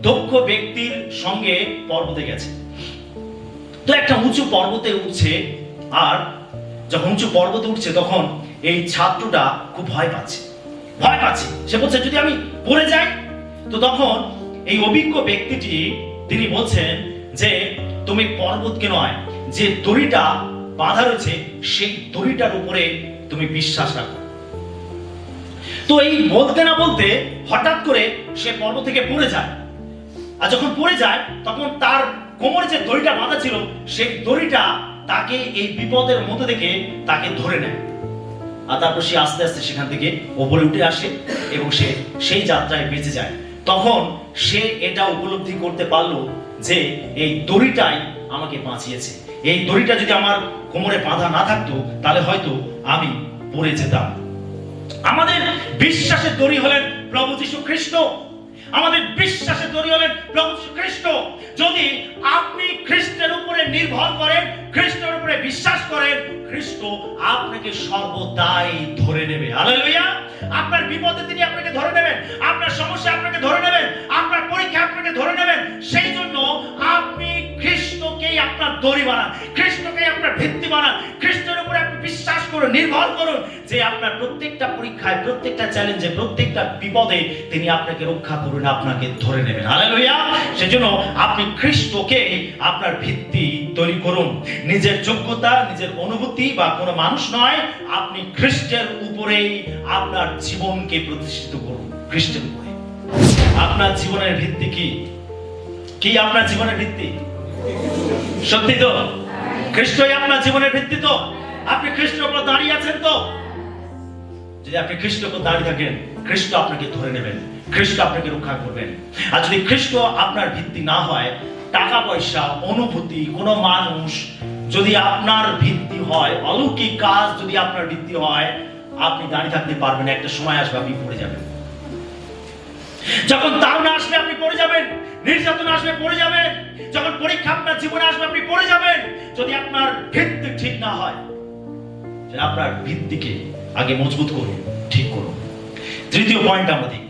দক্ষ ব্যক্তির সঙ্গে পর্বতে গেছে। তো একটা উঁচু পর্বতে উঠছে, আর যখন উঁচু পর্বতে উঠছে, তখন এই ছাত্রটা খুব ভয় পাচ্ছে। সে বলছে, যদি আমি পড়ে যাই। তো তখন এই অভিজ্ঞ ব্যক্তিটি তিনি বলছেন যে, তুমি পর্বতকে নয়, যে দড়িটা বাঁধা রয়েছে সেই দড়িটার উপরে তুমি বিশ্বাস রাখো। তো এই বলতে না বলতে হঠাৎ করে সে পর্বত থেকে পড়ে যায়। আর যখন পড়ে যায়, তখন তার কোমরে যে দড়িটা বাঁধা ছিল, সেই দড়িটা তাকে এই বিপদের মধ্যে থেকে তাকে ধরে নেয়। আর তারপর সে আস্তে আস্তে সেখান থেকে ওপরে উঠে আসে এবং সে সেই যাত্রায় বেঁচে যায়। তখন সে এটা উপলব্ধি করতে পারলো যে এই দড়িটাই আমাকে বাঁচিয়েছে। এই দড়িটা যদি আমার কোমরে বাঁধা না থাকতো, তাহলে হয়তো আমি পড়ে যেতাম। আমাদের বিশ্বাসের দড়ি হলেন প্রভু যীশু খ্রিস্ট। আমাদের বিশ্বাসের দড়ি হলেন প্রভু যীশু খ্রিস্ট। যদি আপনি খ্রিস্টের উপরে নির্ভর করেন, খ্রিস্টের উপরে বিশ্বাস করেন, খ্রিস্ট আপনাকে সর্বদাই ধরে নেবে। হালেলুয়া। আপনার বিপদে তিনি আপনাকে ধরে নেবেন, আপনার সমস্যা আপনাকে ধরে নেবেন, আপনার পরীক্ষা আপনাকে ধরে নেবেন। সেই জন্য আপনি খ্রিস্টকেই আপনার দড়ি বানান, খ্রিস্টকেই আপনার ভিত্তি বানান, খ্রিস্টের উপরে আপনি বিশ্বাস করুন, নির্ভর করুন, যে আপনার প্রত্যেকটা পরীক্ষায়, প্রত্যেকটা চ্যালেঞ্জে, প্রত্যেকটা বিপদে তিনি আপনাকে রক্ষা করুন, আপনাকে ধরে নেবেন। হালেলুয়া। সেজন্য আপনি খ্রিস্টকে আপনার ভিত্তি তৈরি করুন। নিজের যোগ্যতা, নিজের অনুভূতি বা কোনো মানুষ নয়, আপনি খ্রিস্টের উপরেই আপনার জীবনকে প্রতিষ্ঠিত করুন। খ্রিস্টের উপরে আপনার জীবনের ভিত্তি কি? কি আপনার জীবনের ভিত্তি? সত্যি তো? খ্রিস্টই আপনার জীবনের ভিত্তি তো? আপনি খ্রিস্টের উপর দাঁড়িয়ে আছেন তো? যদি আপনি খ্রিস্টের উপর দাঁড়িয়ে থাকেন, খ্রিস্ট আপনাকে ধরে নেবেন, খ্রিস্ট আপনাকে রক্ষা করবেন। আর যদি খ্রিস্ট আপনার ভিত্তি না হয়, টাকা পয়সা, অনুভূতি, কোনো মানুষ যদি আপনার ভিত্তি হয়, অলৌকিক কাজ যদি আপনার ভিত্তি হয়, আপনি দাঁড়িয়ে থাকতে পারবেন। একটা সময় আসবে আপনি পড়ে যাবেন। যখন তাড়না আসবে আপনি পড়ে যাবেন, নির্যাতন আসবে পড়ে যাবেন, যখন পরীক্ষা আপনার জীবনে আসবে আপনি পড়ে যাবেন। যদি আপনার ভিত্তি ঠিক না হয়, আপনার ভিত্তিকে আগে মজবুত করুন, ঠিক করুন। তৃতীয় পয়েন্ট আমরা দেখব,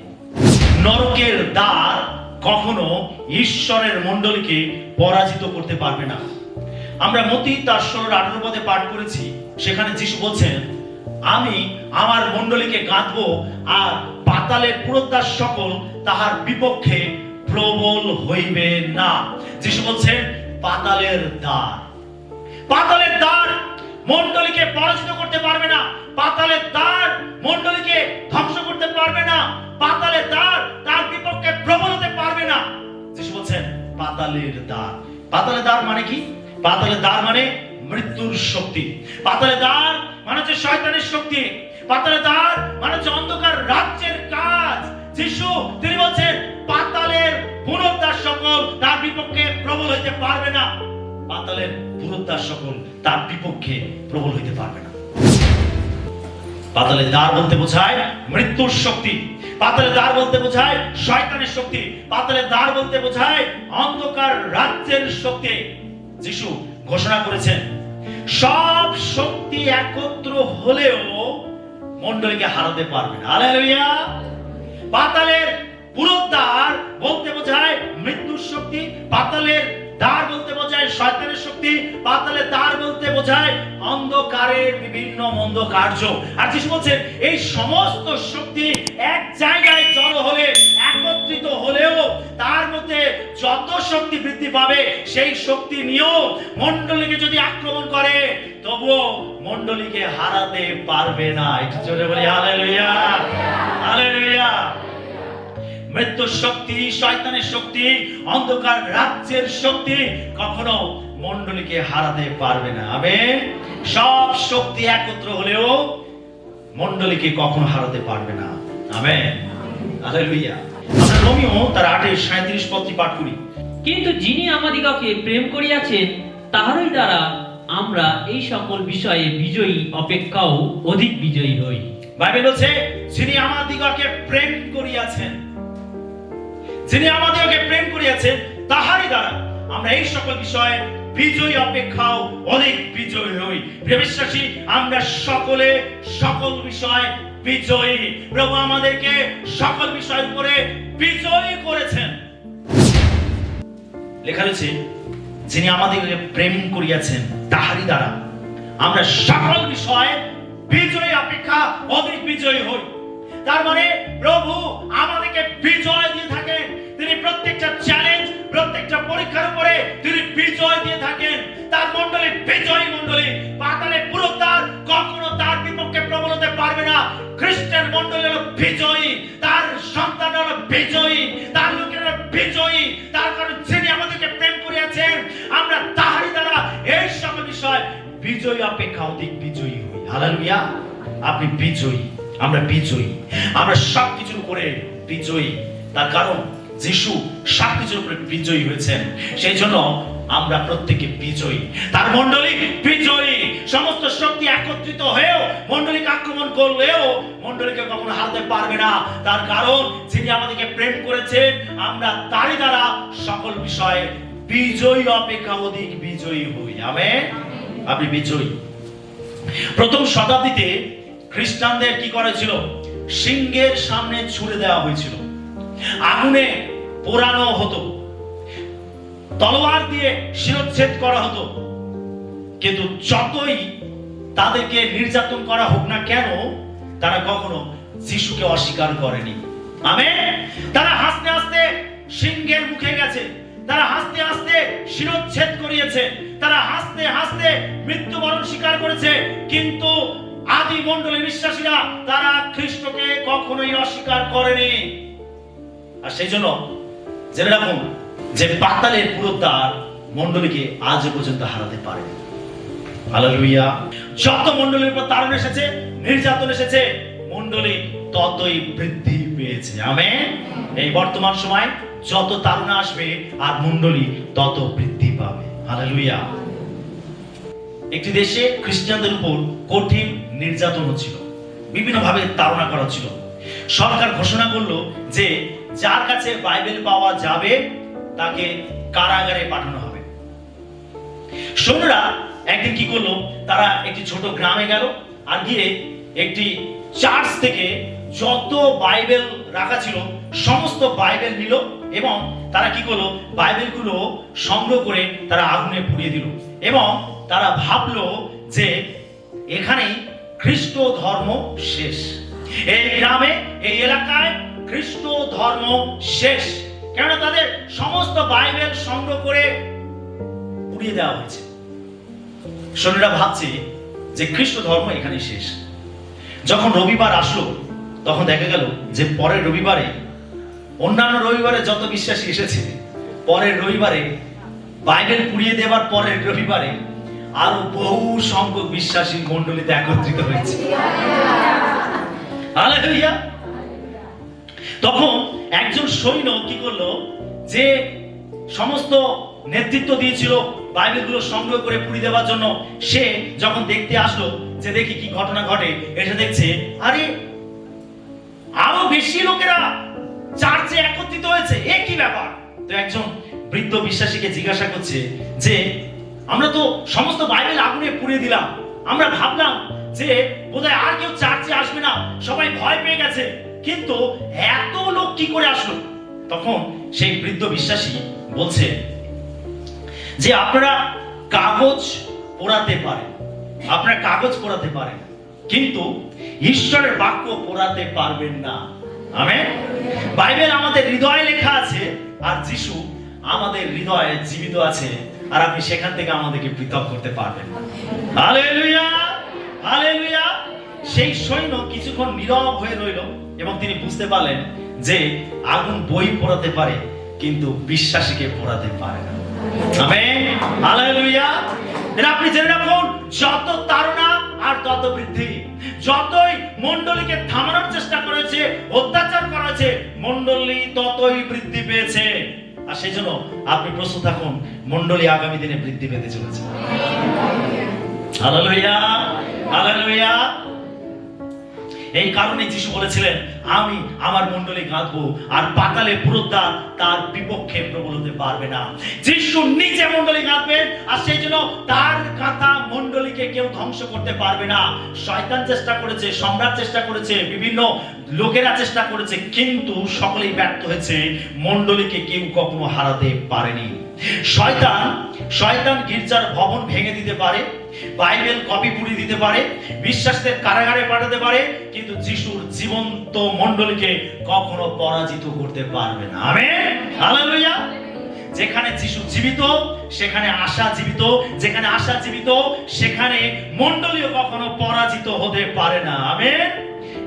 নরকের দ্বার কখনো ঈশ্বরের মণ্ডলীকে পরাজিত করতে পারবে না। আমরা মতি তার 16-18 পদে পাঠ করেছি, সেখানে যিশু বলছেন, আমি আমার মণ্ডলীকে গাঁথবো আর পাতালের পুরোদ্বার সকল তাহার বিপক্ষে প্রবল হইবে না। যিশু বলছেন পাতালের দ্বার, পাতালের দ্বার মণ্ডলীকে পরাজিত করতে পারবে না, পাতালের দ্বার মণ্ডলীকে ধ্বংস করতে পারবে না, পাতালের দ্বার তার বিপক্ষে প্রবল হতে পারবে না। যিশু বলছেন পাতালের দ্বার। পাতালের দ্বার মানে কি? পাতালের দ্বার মানে মৃত্যুর শক্তি, পাতালের দ্বার মানে হচ্ছে শয়তানের শক্তি, পাতালের দ্বার মানে হচ্ছে অন্ধকার রাজ্যের কাজ। যিশু তিনি বলছেন পাতালের পুনরুদ্ধার সকল তার বিপক্ষে প্রবল হইতে পারবে না, পাতালের পুনরুদ্ধার সকল তার বিপক্ষে প্রবল হইতে পারবে না। পাতালের দ্বার বলতে বোঝায় মৃত্যুর শক্তি, পাতালের দ্বার বলতে বোঝায় শয়তানের শক্তি, পাতালের দ্বার বলতে বোঝায় অন্ধকার রাজ্যের শক্তি। যিশু ঘোষণা করেছেন সব শক্তি একত্র হলেও মণ্ডলীকে হারাতে পারবে না। হালেলুয়া। পাতালের পুরোদ্বার বলতে বোঝায় মৃত্যুর শক্তি, পাতালের দ্বার বলতে বোঝায় শয়তানের শক্তি, পাতালের দ্বার বলতে বোঝায় অন্ধকারের বিভিন্ন মন্দ কার্য। আর যিশু বলছেন এই সমস্ত শক্তি এক জায়গায় জড়ো হলে, একত্রিত হলেও তার মধ্যে যত শক্তি বৃদ্ধি পাবে সেই শক্তি নিয়েও মণ্ডলীকে যদি আক্রমণ করে তবুও মণ্ডলীকে হারাতে পারবে না। একটু জোরে বলি হালেলুয়া, হালেলুয়া। মৃত্যুর শক্তি, শয়তানের শক্তি, অন্ধকার রাজ্যের শক্তি কখনো মণ্ডলীকে হারাতে পারবে না। আমেন। সব শক্তি একত্র হলেও মণ্ডলীকে কখনো হারাতে পারবে না। Amen, hallelujah. আমরা রোমীয় তার 8:37 পদটি পাঠ করি। কিন্তু যিনি আমাদিগকে প্রেম করিয়াছেন তাহারই দ্বারা আমরা এই সকল বিষয়ে বিজয়ী অপেক্ষাও অধিক বিজয়ী হই। বাইবেল বলছে যিনি আমাদিগকে প্রেম করিয়াছেন, যিনি আমাদেরকে প্রেম করিয়াছেন তাহারই দ্বারা আমরা এই সকল বিষয়ে বিজয়ী অপেক্ষাও অনেক বিজয়ী হই। প্রিয় বিশ্বাসী, আমরা সকলে সকল বিষয় বিজয়ী। প্রভু আমাদেরকে সকল বিষয়ের উপরে বিজয়ী করেছেন। লেখা রয়েছে যিনি আমাদেরকে প্রেম করিয়াছেন তাহারই দ্বারা আমরা সকল বিষয়ে বিজয়ী অপেক্ষা অধিক বিজয়ী হই। তার মানে প্রভু আমাদেরকে বিজয় দিয়ে থাকেন। তিনি প্রত্যেকটা চ্যালেঞ্জ, প্রত্যেকটা পরীক্ষার উপরে তিনি বিজয় দিয়ে থাকেন। তার মণ্ডলী বিজয়ী মণ্ডলী। পাতালে পুরোদ্বার কখনো তার বিপক্ষে প্রবল হতে পারবে না। খ্রিস্টের মণ্ডলী হলো বিজয়ী, তার সন্তান হলো বিজয়ী, তার লোকেরা বিজয়ী। তার কারণ যিনি আমাদেরকে প্রেম করিয়াছেন আমরা তাহারই দ্বারা এই সকল বিষয় বিজয়ী অপেক্ষা অধিক বিজয়ী হই। হালেলুয়া। আপনি বিজয়ী, আমরা বিজয়ী, আমরা সবকিছুর উপরে বিজয়ী। তার কারণ যিশু সবকিছুর উপরে বিজয়ী হয়েছেন, সেই জন্য আমরা প্রত্যেকে বিজয়ী। তার মণ্ডলী বিজয়ী। সমস্ত শক্তি একত্রিত হয়েও মণ্ডলীকে আক্রমণ করলেও মণ্ডলীকে কখনো হারাতে পারবে না। তার কারণ যিনি আমাদেরকে প্রেম করেছেন আমরা তারই দ্বারা সকল বিষয়ে বিজয়ী অপেক্ষা অধিক বিজয়ী হই। আমেন। আপনি বিজয়ী। প্রথম শতাব্দীতে খ্রিস্টানদের কি করা হয়েছিল? সিংহের সামনে ছুড়ে দেওয়া হয়েছিল, আগুনে পোড়ানো হতো, তলোয়ার দিয়ে শিরচ্ছেদ করা হতো। কিন্তু যতই তাদেরকে নির্যাতন করা হোক না কেন, তারা কখনো যিশুকে অস্বীকার করেনি। আমেন। তারা হাসতে হাসতে সিংহের মুখে গেছে, তারা হাসতে হাসতে শিরচ্ছেদ করিয়েছে, তারা হাসতে হাসতে মৃত্যুবরণ স্বীকার করেছে। কিন্তু আদি মণ্ডলী বিশ্বাসীরা তারা খ্রিস্টকে কখনোই অস্বীকার করেনি। আর সেই জন্য জেনে রাখুন যে পাতালের পুরোদ্বার মণ্ডলীকে আজ পর্যন্ত হারাতে পারে। হালেলুয়া। যত মণ্ডলীর উপর তাড়না এসেছে, নির্যাতন এসেছে, মণ্ডলী ততই বৃদ্ধি পেয়েছে। আমেন। এই বর্তমান সময় যত তারুণ্য আসবে আর মণ্ডলী তত বৃদ্ধি পাবে। হালেলুয়া। একটি দেশে খ্রিস্টানদের উপর কঠিন নির্যাতন হচ্ছিল, বিভিন্ন ভাবে তাড়না করা হচ্ছিল। সরকার ঘোষণা করলো যে যার কাছে বাইবেল পাওয়া যাবে তাকে কারাগারে পাঠানো হবে। সৈন্যরা একদিন কি করলো, তারা একটি ছোট গ্রামে গেল আর গিয়ে একটি চার্চ থেকে যত বাইবেল রাখা ছিল সমস্ত বাইবেল নিল এবং তারা কি করলো, বাইবেলগুলো সংগ্রহ করে তারা আগুনে পুড়িয়ে দিল এবং তারা ভাবলো যে এখানেই খ্রিস্ট ধর্ম শেষ। এই গ্রামে, এই এলাকায় খ্রিস্ট ধর্ম শেষ, কেননা তাদের সমস্ত বাইবেল সংগ্রহ করে পুড়িয়ে দেওয়া হয়েছে। সৈন্যরা ভাবছে যে খ্রিস্ট ধর্ম এখানেই শেষ। যখন রবিবার আসলো তখন দেখা গেল যে পরের রবিবারে, অন্যান্য রবিবারে যত বিশ্বাসী এসেছে, পরের রবিবারে বাইবেল পুড়িয়ে দেওয়ার পরের রবিবারে আরো বহু সংখ্যক বিশ্বাসী মণ্ডলীতে একত্রিত হয়েছে। হালেলুয়া। তখন একজন সৈন্য কি করলো, যে সমস্ত নেতৃত্ব দিয়েছিল বাইবেলগুলো সংগ্রহ করে পুড়িয়ে দেওয়ার জন্য, সে যখন দেখতে আসলো যে দেখি কি ঘটনা ঘটে, এসে দেখছে আরে আরো বেশি লোকেরা চার্চে একত্রিত হয়েছে, এ কি ব্যাপার। তো একজন বৃদ্ধ বিশ্বাসীকে জিজ্ঞাসা করছে যে আমরা তো সমস্ত বাইবেল আগুনে পুড়িয়ে দিলাম, আমরা ভাবলাম যে বোধহয় আর কেউ চার্চে আসবে না, সবাই ভয় পেয়ে গেছে, কিন্তু এত লোক কি করে আসলো। তখন সেই বৃদ্ধ বিশ্বাসী বলছে যে আপনারা কাগজ পোড়াতে পারেন, আপনারা কাগজ পোড়াতে পারেন, কিন্তু ঈশ্বরের বাক্য পোড়াতে পারবেন না। আমেন। বাইবেল আমাদের হৃদয়ে লেখা আছে আর যিশু আমাদের হৃদয়ে জীবিত আছে, আর আপনি সেখান থেকে আমাদেরকে পৃথক করতে পারবেন। Hallelujah, hallelujah. সেই সৈন্য কিছুক্ষণ নীরব হয়ে রইল এবং তিনি বুঝতে পারলেন যে আগুন বই পোড়াতে পারে কিন্তু বিশ্বাসীকে পোড়াতে পারে না। Amen, hallelujah. এটা আপনি জেনে রাখুন, যত তাড়না আর তত বৃদ্ধি। যতই মণ্ডলীকে থামানোর চেষ্টা করেছে, অত্যাচার করেছে, মণ্ডলী ততই বৃদ্ধি পেয়েছে। আর সেই জন্য আপনি প্রস্তুত থাকুন, মণ্ডলী আগামী দিনে বৃদ্ধি পেতে চলেছে। Hallelujah, hallelujah. এই কারণে যিশু বলেছিলেন আমি আমার মণ্ডলী গাঁথবো আর পাতালে পুরোদ্ধার তার বিপক্ষে প্রবল হতে পারবে না। যিশু নিজে মণ্ডলী গাঁথবেন আর সেই জন্য তার গাঁথা মণ্ডলীকে কেউ ধ্বংস করতে পারবে না। শয়তান চেষ্টা করেছে, সম্রাট চেষ্টা করেছে, বিভিন্ন লোকেরা চেষ্টা করেছে, কিন্তু সকলেই ব্যর্থ হয়েছে। মণ্ডলীকে কেউ কখনো হারাতে পারেনি। শয়তান গির্জার ভবন ভেঙে দিতে পারে, বাইবেল কপি পুড়িয়ে দিতে পারে, বিশ্বাসীদের কারাগারে পাঠাতে পারে, কিন্তু যিশুর জীবন্ত মণ্ডলীকে কখনো পরাজিত করতে পারবে না। Amen, hallelujah. যেখানে যিশু জীবিত সেখানে আশা জীবিত, যেখানে আশা জীবিত সেখানে মণ্ডলীও কখনো পরাজিত হতে পারে না। আমেন।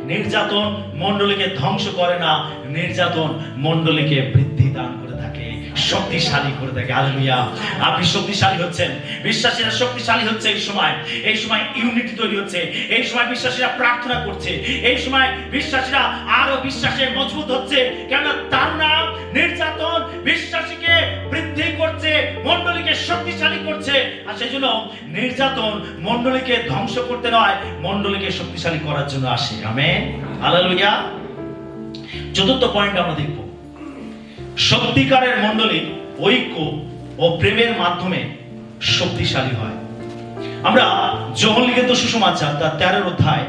নির্যাতন মণ্ডলীকে ধ্বংস করে না, নির্যাতন মণ্ডলীকে বৃদ্ধি দান করে থাকে, শক্তিশালী করে থাকে। হালেলুয়া। আপনি শক্তিশালী হচ্ছেন, বিশ্বাসীরা শক্তিশালী হচ্ছে। এই সময় ইউনিটি তৈরি হচ্ছে, এই সময় বিশ্বাসীরা প্রার্থনা করছে, এই সময় বিশ্বাসীরা আরো বিশ্বাসে মজবুত হচ্ছে। কেন? তার নাম নির্যাতন বিশ্বাসীকে বৃদ্ধি করছে, মণ্ডলীকে শক্তিশালী করছে। আর সেই জন্য নির্যাতন মণ্ডলীকে ধ্বংস করতে নয়, মণ্ডলীকে শক্তিশালী করার জন্য আসে। Amen, hallelujah. চতুর্থ পয়েন্ট আমরা দেখব, সত্যিকারের মণ্ডলী ঐক্য ও প্রেমের মাধ্যমে শক্তিশালী হয়। আমরা যোহন লিখিত সুসমাচার তার 13 অধ্যায়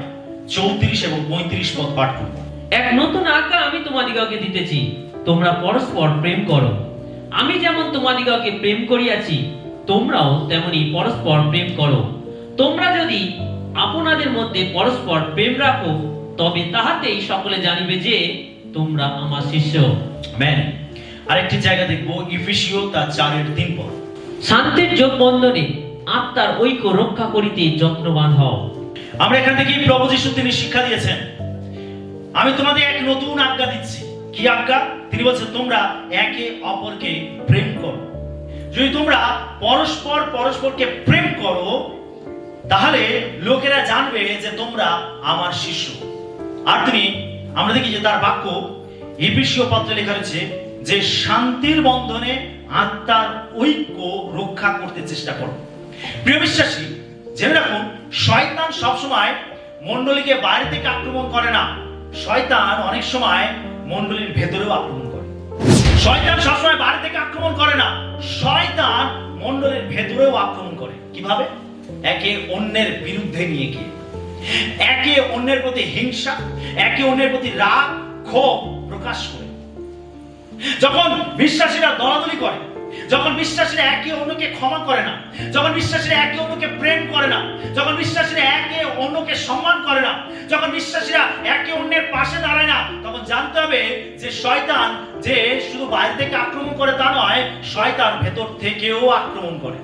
34 এবং 35 পদ পাঠ করব। এক নতুন আজ্ঞা আমি তোমাদিগকে দিতেছি, তোমরা পরস্পর প্রেম করো। আমি যেমন তোমাদিগকে প্রেম করিয়াছি, তোমরাও তেমনি পরস্পর প্রেম করো। তোমরা যদি আপনাদের মধ্যে পরস্পর প্রেম রাখো, তবে তাহাতেই সকলে জানিবে যে তোমরা আমার শিষ্য। আমেন। আরেকটি জায়গা দেখব, ইফিসীয় তার 4:3 পদ। শান্তির যোগ বন্ধনে আত্মার ঐক্য রক্ষা করিতে যত্নবান হও। আমরা এখান থেকে প্রভু যিশু তিনি শিক্ষা দিয়েছেন, আমি তোমাদের এক নতুন আজ্ঞা দিচ্ছি। কি আজ্ঞা? তিনি বলছেন তোমরা একে অপরকে প্রেম করো। যদি তোমরা পরস্পরকে প্রেম করো, তাহলে লোকেরা জানবে যে তোমরা আমার শিষ্য। আর তিনি, আমরা দেখি যে তার বাক্য ইফিসীয় পত্রে লেখা রয়েছে যে শান্তির বন্ধনে আত্মার ঐক্য রক্ষা করতে চেষ্টা করো। প্রিয় বিশ্বাসী, জেনে রাখুন, শয়তান সবসময় মণ্ডলীকে বাইরে থেকে আক্রমণ করে না, শয়তান অনেক সময় মণ্ডলীর ভেতরেও আক্রমণ করে। শয়তান সবসময় বাইরে থেকে আক্রমণ করে না, শয়তান মণ্ডলীর ভেতরেও আক্রমণ করে। কিভাবে? একে অন্যের বিরুদ্ধে নিয়ে গিয়ে, একে অন্যের প্রতি হিংসা, একে অন্যের প্রতি রাগ, ক্ষোভ প্রকাশ করে। যখন বিশ্বাসীরা দলাদলি করে, যখন বিশ্বাসীরা একে অন্যকে ক্ষমা করে না, যখন বিশ্বাসীরা একে অন্যকে প্রেম করে না, যখন বিশ্বাসীরা একে অন্যকে সম্মান করে না, যখন বিশ্বাসীরা একে অন্যের পাশে দাঁড়ায় না, তখন জানতে হবে যে শয়তান যে শুধু বাইরে থেকে আক্রমণ করে তা নয়, শয়তান ভেতর থেকেও আক্রমণ করে।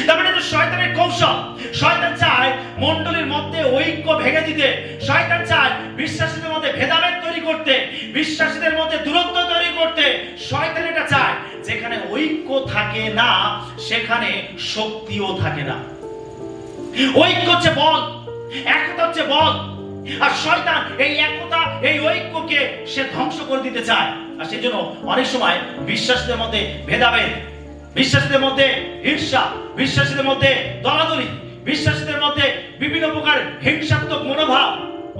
তার মানে তো শয়তানের কৌশল, শয়তান চায় মণ্ডলীর মধ্যে ঐক্য ভেঙে দিতে, শয়তান চায় বিশ্বাসীদের মধ্যে ভেদাভেদ তৈরি করতে, বিশ্বাসীদের মধ্যে দূরত্ব তৈরি করতে। শয়তান এটা চায় যেখানে ঐক্য থাকে না সেখানে শক্তিও থাকে না। ঐক্য হচ্ছে বল, একতা হচ্ছে বল, আর শয়তান এই একতা, এই ঐক্যকে সে ধ্বংস করে দিতে চায়। আর সেজন্য অনেক সময় বিশ্বাসীদের মধ্যে ভেদাভেদ, বিশ্বাসীদের মধ্যে ঈর্ষা, বিশ্বাসীদের মধ্যে দলাদলি, বিশ্বাসীদের মধ্যে বিভিন্ন প্রকার হিংসাত্মক মনোভাব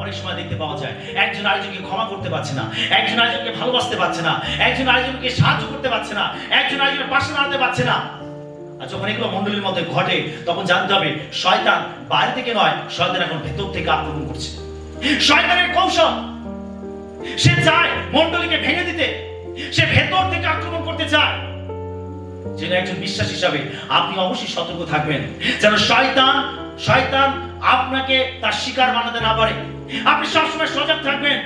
অনেক সময় দেখতে পাওয়া যায়। একজন আরেকজনকে ক্ষমা করতে পারছে না, একজন আরেকজনকে ভালোবাসতে পারছে না, একজন আরেকজনকে সাহায্য করতে পারছে না, একজন আরেকজনের পাশে দাঁড়াতে পারছে না। আর যখন এগুলো মণ্ডলীর মধ্যে ঘটে তখন জানতে হবে শয়তান বাইরে থেকে নয়, শয়তান এখন ভেতর থেকে আক্রমণ করছে। শয়তানের কৌশল, সে চায় মণ্ডলীকে ভেঙে দিতে, সে ভেতর থেকে আক্রমণ করতে চায়। যেন একজন বিশ্বাস হিসাবে আপনি অবশ্যই সতর্ক থাকবেন যেন শয়তান আপনাকে তার শিকার বানাতে না পারে। আপনি সবসময় সজাগ থাকবেন।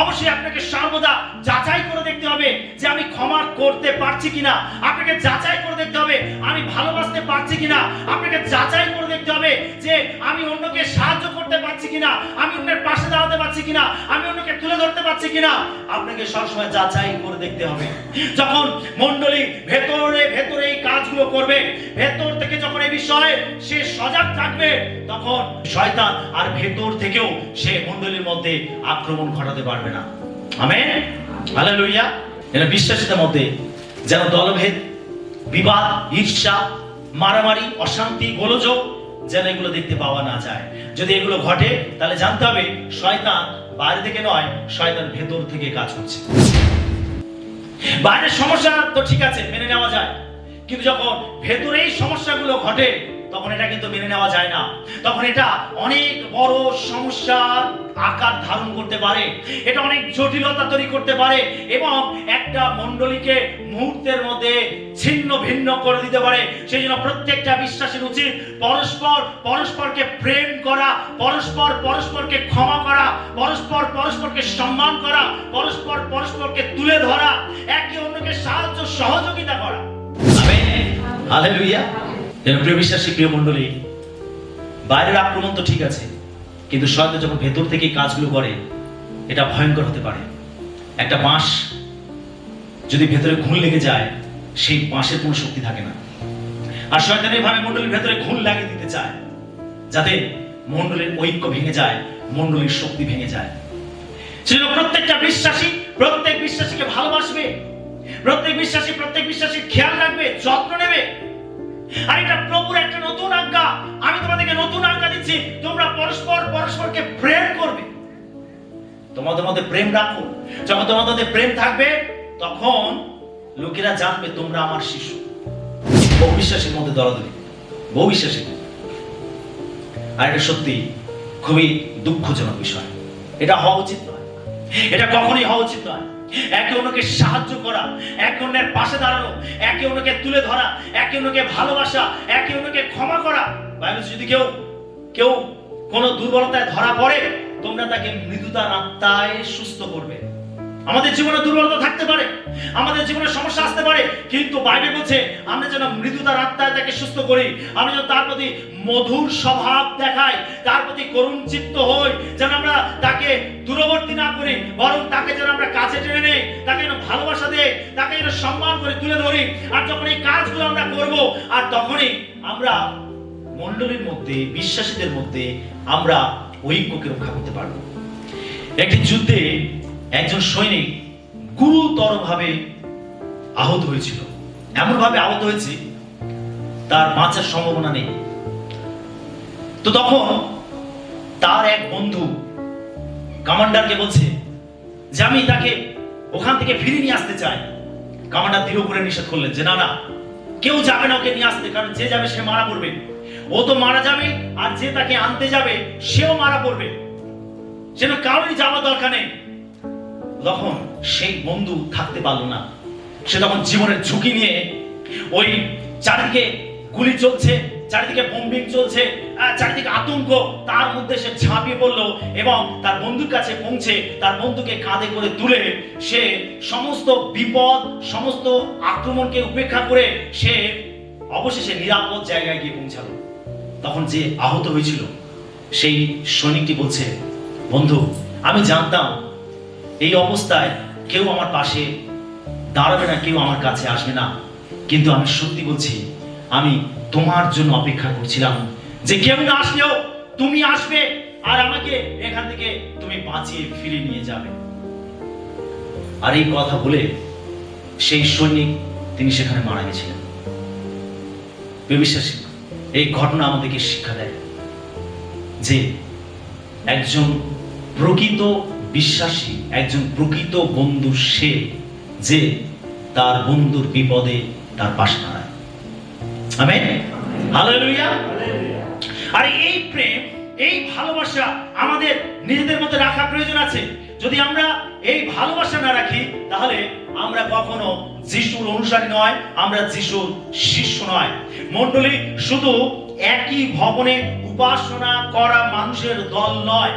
অবশ্যই আপনাকে সর্বদা যাচাই করে দেখতে হবে যে আমি ক্ষমা করতে পারছি কিনা, আপনাকে যাচাই করে দেখতে হবে আমি ভালোবাসতে পারছি কিনা, আপনাকে যাচাই করে দেখতে হবে যে আমি অন্যকে সাহায্য করতে পারছি কিনা, আমি অন্যের পাশে দাঁড়াতে পারছি কিনা, আমি অন্যকে তুলে ধরতে পারছি কিনা, আপনাকে সবসময় যাচাই করে দেখতে হবে। যখন মণ্ডলী ভেতরে ভেতরে এই কাজগুলো করবে, ভেতর থেকে যখন এই বিষয়ে সে সজাগ থাকবে, তখন শয়তান আর ভেতর থেকেও সে মণ্ডলীর মধ্যে আক্রমণ ঘটাতে পারবে না। Amen, hallelujah. এরা বিশ্বাসীদের মধ্যে যেন দলভেদ, বিবাদ, ঈর্ষা, মারামারি, অশান্তি, গোলযোগ যেন এগুলো দেখতে পাওয়া না যায়। যদি এগুলো ঘটে তাহলে জানতে হবে শয়তান বাইরে থেকে নয়, শয়তান ভেতর থেকে কাজ করছে। বাইরের সমস্যা তো ঠিক আছে, মেনে নেওয়া যায়, কিন্তু যখন ভেতরে এই সমস্যাগুলো ঘটে তখন এটা কিন্তু মেনে নেওয়া যায় না। তখন এটা অনেক বড় সমস্যার আকার ধারণ করতে পারে, এটা অনেক জটিলতা তৈরি করতে পারে এবং একটা মণ্ডলীকে মুহূর্তের মধ্যে ছিন্ন ভিন্ন করে দিতে পারে। সেই জন্য প্রত্যেকটা বিশ্বাসীর উচিত পরস্পরকে প্রেম করা, পরস্পরকে ক্ষমা করা, পরস্পরকে সম্মান করা, পরস্পরকে তুলে ধরা, একে অন্যকে সাহায্য সহযোগিতা করা। Amen, hallelujah. প্রিয় বিশ্বাসী, প্রিয় মণ্ডলী, বাইরের আক্রমণ তো ঠিক আছে, কিন্তু শয়তান যখন ভেতর থেকে কাজগুলো করে এটা ভয়ঙ্কর হতে পারে। একটা বাঁশ যদি ভেতরে ঘুণ লেগে যায়, সেই বাঁশের কোনো শক্তি থাকে না। আর শয়তান এইভাবে মণ্ডলীর ভেতরে ঘুণ লাগিয়ে দিতে চায় যাতে মণ্ডলীর ঐক্য ভেঙে যায়, মণ্ডলীর শক্তি ভেঙে যায়। সেজন্য প্রত্যেক বিশ্বাসীকে ভালোবাসবে, প্রত্যেক বিশ্বাসী খেয়াল রাখবে, যত্ন নেবে। আর এটা প্রভুর একটা নতুন আজ্ঞা। আমি তোমাদেরকে নতুন আজ্ঞা দিচ্ছি, তোমরা পরস্পরকে প্রেম করবে। তোমাদের মধ্যে প্রেম রাখো। যখন তোমাদের মধ্যে প্রেম থাকবে তখন লোকেরা জানবে তোমরা আমার শিশু। বহু বিশ্বাসীর মধ্যে দলাদলি, বহু বিশ্বাসী। আর এটা সত্যি খুবই দুঃখজনক বিষয়। এটা হওয়া উচিত নয়, এটা কখনোই হওয়া উচিত নয়। একে অন্যকে সাহায্য করা, একে অন্যের পাশে দাঁড়ানো, একে অন্যকে তুলে ধরা, একে অন্যকে ভালোবাসা, একে অন্যকে ক্ষমা করা। বাইবেল যদি কেউ কোনো দুর্বলতায় ধরা পড়ে, তোমরা তাকে মৃদুতার আত্মায় সুস্থ করবে। আমাদের জীবনে দুর্বলতা থাকতে পারে, আমাদের জীবনে সমস্যা আসতে পারে, কিন্তু বাইবেল বলছে আমরা যেন মৃদুতার আত্মায় তাকে সুস্থ করি। আমরা যেন তার প্রতি মধুর স্বভাব দেখাই, তার প্রতি করুণ চিত্ত হই, যেন আমরা তাকে দূরবর্তী না করি, বরং তাকে যেন আমরা কাছে টেনে নেই, তাকে যেন ভালোবাসা দেই, তাকে যেন সম্মান করে তুলে ধরি। আর যখন এই কাজগুলো আমরা করব, আর তখনই আমরা মণ্ডলীর মধ্যে, বিশ্বাসীদের মধ্যে আমরা ঐক্যকে রক্ষা করতে পারব। একটি যুদ্ধে একজন সৈনিক গুরুতরভাবে আহত হয়েছিল, এমন ভাবে আহত হয়েছে তার বাঁচার সম্ভাবনা নেই। তো তখন তার এক বন্ধু কমান্ডারকে বলছে যে আমি তাকে ওখান থেকে ফিরিয়ে নিয়ে আসতে চাই। কমান্ডার দৃঢ় করে নিষেধ করলেন যে না না, কেউ যাবে না ওকে নিয়ে আসতে, কারণ যে যাবে সে মারা পড়বে, ও তো মারা যাবে, আর যে তাকে আনতে যাবে সেও মারা পড়বে, সেটা কারোরই যাওয়া দরকার নেই। তখন সেই বন্ধু থাকতে পারলো না, সে তখন জীবনের ঝুঁকি নিয়ে ওই চারিদিকে গুলি চলছে, চারিদিকে বোম্বিং চলছে, চারিদিকে আতঙ্ক, তার মধ্যে সে ঝাঁপিয়ে পড়লো এবং তার বন্ধুর কাছে পৌঁছে তার বন্ধুকে কাঁধে করে তুলে সে সমস্ত বিপদ, সমস্ত আক্রমণকে উপেক্ষা করে সে অবশেষে নিরাপদ জায়গায় গিয়ে পৌঁছালো। তখন যে আহত হয়েছিল সেই সৈনিকটি বলছে, বন্ধু আমি জানতাম এই অবস্থায় কেউ আমার পাশে দাঁড়াবে না, কেউ আমার কাছে আসবে না, কিন্তু আমি সত্যি বলছি আমি তোমার জন্য অপেক্ষা করছিলাম যে কেউ না আসলেও তুমি আসবে আর আমাকে এখান থেকে তুমি বাঁচিয়ে ফিরিয়ে নিয়ে যাবে। আর এই কথা বলে সেই সৈনিক তিনি সেখানে মারা গেছিলেন। বিশ্বাসী, এই ঘটনা আমাদেরকে শিক্ষা দেয় যে একজন প্রকৃত বিশ্বাসী, একজন প্রকৃত বন্ধু সে যে তার বন্ধুর বিপদে তার পাশে দাঁড়ায়। Amen, hallelujah. আর এই প্রেম, এই ভালোবাসা আমাদের নিজেদের মধ্যে রাখা প্রয়োজন আছে। যদি আমরা এই ভালোবাসা না রাখি তাহলে আমরা কখনো যিশুর অনুসারী নয়, আমরা যিশুর শিষ্য নয়। মণ্ডলী শুধু একই ভবনে উপাসনা করা মানুষের দল নয়,